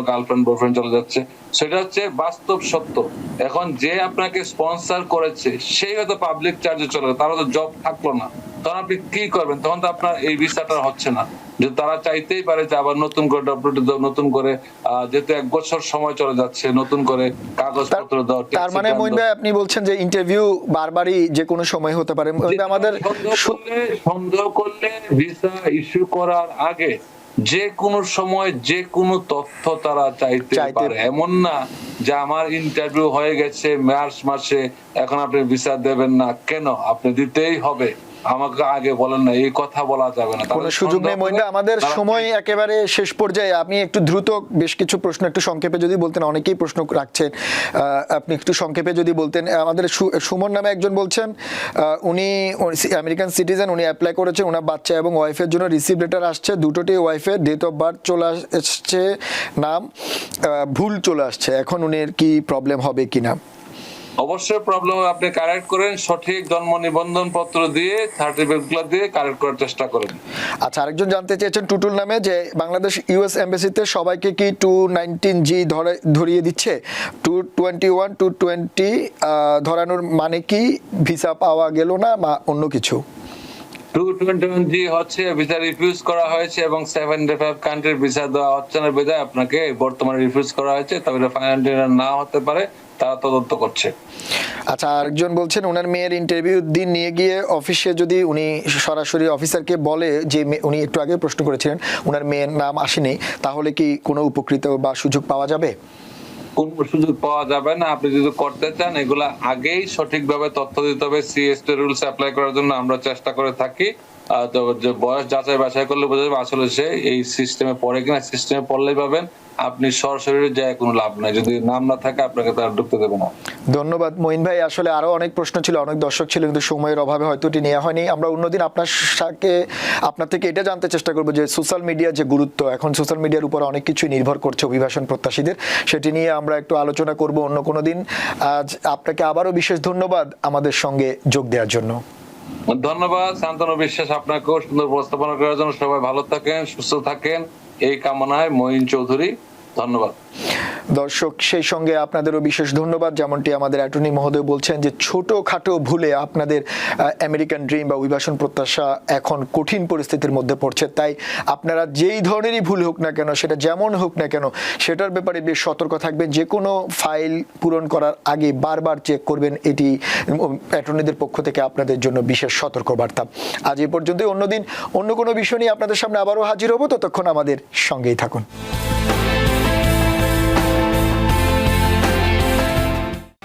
গার্লফ্রেন্ড বয়ফ্রেন্ড চলে যাচ্ছে। সেটা হচ্ছে বাস্তব সত্য। এখন যে আপনাকে স্পন্সর করেছে সেই হয়তো পাবলিক চার্জে চলে, তারা তো জব থাকলো না, তখন আপনি কি করবেন? তখন তো আপনার এই ভিসাটা হচ্ছে না। যে তারা চাইতেই পারে যে আবার নতুন করে নতুন করে, যেহেতু 1 বছর সময় চলে যাচ্ছে, নতুন করে কাগজপত্র দাও। তার মানে মইন ভাই আপনি বলছেন যে ইন্টারভিউ বারবারই যে কোনো সময় হতে পারে। আমাদের সন্দেহ করলে ভিসা ইস্যু করার আগে যে কোনো সময় যে কোনো তথ্য তারা চাইতে পারে। এমন না যে আমার ইন্টারভিউ হয়ে গেছে মার্চ মাসে, এখন আপনি ভিসা দেবেন না কেন, আপনি দিতেই হবে, আমাকে আগে বলেন না, এই কথা বলা যাবে না, কোনো সুযোগ নেই। মইন ভাই আমাদের সময় একেবারে শেষ পর্যায়ে, আপনি একটু দ্রুত বেশ কিছু প্রশ্ন একটু সংক্ষেপে যদি বলতেন, অনেকেই প্রশ্ন রাখছেন, আপনি একটু সংক্ষেপে যদি বলতেন। আমাদের সুমন নামে একজন বলছেন, উনি আমেরিকান সিটিজেন, উনি অ্যাপ্লাই করেছেন, ওনার বাচ্চা এবং ওয়াইফের জন্য রিসিভ লেটার আসছে, দুটোটি ওয়াইফের ডেট অফ বার্থ চলে আসছে, নাম ভুল চলে আসছে, এখন উনির কি প্রবলেম হবে কিনা? অবশ্যই প্রবলেম আপনি কারেক্ট করেন, সঠিক জন্ম নিবন্ধন পত্র দিয়ে সার্টিফিকেটগুলো দিয়ে কারেক্ট করার চেষ্টা করেন। আচ্ছা, আরেকজন জানতে চেয়েছেন টুটুল নামে, যে বাংলাদেশ ইউএস এমবাসিতে সবাইকে কি 219G ধরিয়ে দিচ্ছে? 221, 220 ধরানোর মানে কি ভিসা পাওয়া গেল না বা অন্য কিছু? 221G হচ্ছে ভিসা রিফিউজ করা হয়েছে এবং 75 কান্ট্রির ভিসা দেওয়া হচ্ছে না বিধায় আপনাকে বর্তমানে রিফিউজ করা হয়েছে, তবে ফাইনাল না হতে পারে, তারা তদন্ত করছে। আচ্ছা, আরেকজন বলছেন ওনার মেয়ের ইন্টারভিউ দিন নিয়ে গিয়ে অফিসে যদি উনি সরাসরি অফিসারকে বলে যে উনি একটু আগে প্রশ্ন করেছিলেন ওনার মেয়ের নাম আসেনি, তাহলে কি কোনো উপকৃত বা সুযোগ পাওয়া যাবে? কোন সুযোগ পাওয়া যাবে না। আপনি যদি করতে চান এগুলা আগেই সঠিকভাবে তথ্য দিতে হবে। সিএসটি রুলস অ্যাপ্লাই করার জন্য আমরা চেষ্টা করে থাকি। তো যে বয়স যাচাই বাছাই করলে বোঝা যাবে আসলে সে এই সিস্টেমে পড়ে কিনা। সিস্টেমে পড়লেই পাবেন, আপনি সরাসরি যায় কোনো লাভ নাই, যদি নাম না থাকে আপনাকে তারা ঢুকতে দেবে না। ধন্যবাদ মঈন ভাই। আসলে আরো অনেক প্রশ্ন ছিল, অনেক দর্শক ছিল, কিন্তু সময়ের অভাবে হয়তো এটি নেওয়া হয়নি। আমরা অন্যদিন আপনার থেকে এটা জানতে চেষ্টা করবো যে সোশ্যাল মিডিয়ার যে গুরুত্ব, এখন সোশ্যাল মিডিয়ার উপর অনেক কিছুই নির্ভর করছে অভিবাসন প্রত্যাশীদের, সেটি নিয়ে আমরা একটু আলোচনা করব অন্য কোনো দিন। আজ আপনাকে আবারও বিশেষ ধন্যবাদ আমাদের সঙ্গে যোগ দেওয়ার জন্য। ধন্যবাদ শান্তনু বিশ্বাস, আপনাকেও সুন্দর উপস্থাপনা করার জন্য। সবাই ভালো থাকেন, সুস্থ থাকেন, এই কামনায় মঈন চৌধুরী। ধন্যবাদ দর্শক, সেই সঙ্গে আপনাদেরও বিশেষ ধন্যবাদ। যেমনটি আমাদের অ্যাটর্নি মহোদয় বলছেন যে ছোটখাটো ভুলে আপনাদের আমেরিকান ড্রিম বা অভিবাসন প্রত্যাশা এখন কঠিন পরিস্থিতির মধ্যে পড়ছে। তাই আপনারা যেই ধরনেরই ভুল হোক না কেন, সেটা যেমন হোক না কেন, সেটার ব্যাপারে বেশ সতর্ক থাকবেন। যে কোনো ফাইল পূরণ করার আগে বারবার চেক করবেন, এটি অ্যাটর্নিদের পক্ষ থেকে আপনাদের জন্য বিশেষ সতর্কবার্তা। আজ এ পর্যন্তই। অন্যদিন অন্য কোনো বিষয় নিয়ে আপনাদের সামনে আবারও হাজির হব, ততক্ষণ আমাদের সঙ্গেই থাকুন।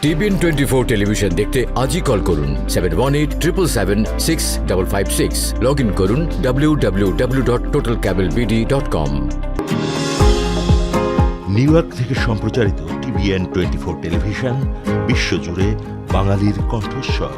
TBN 24 টেলিভিশন দেখতে আজই কল করুন 7187776556। লগ ইন করুন www.totalcablebd.com। নিউ ইয়র্ক থেকে সম্প্রচারিত TBN 24 টেলিভিশন বিশ্বজুড়ে বাঙালির কণ্ঠস্বর।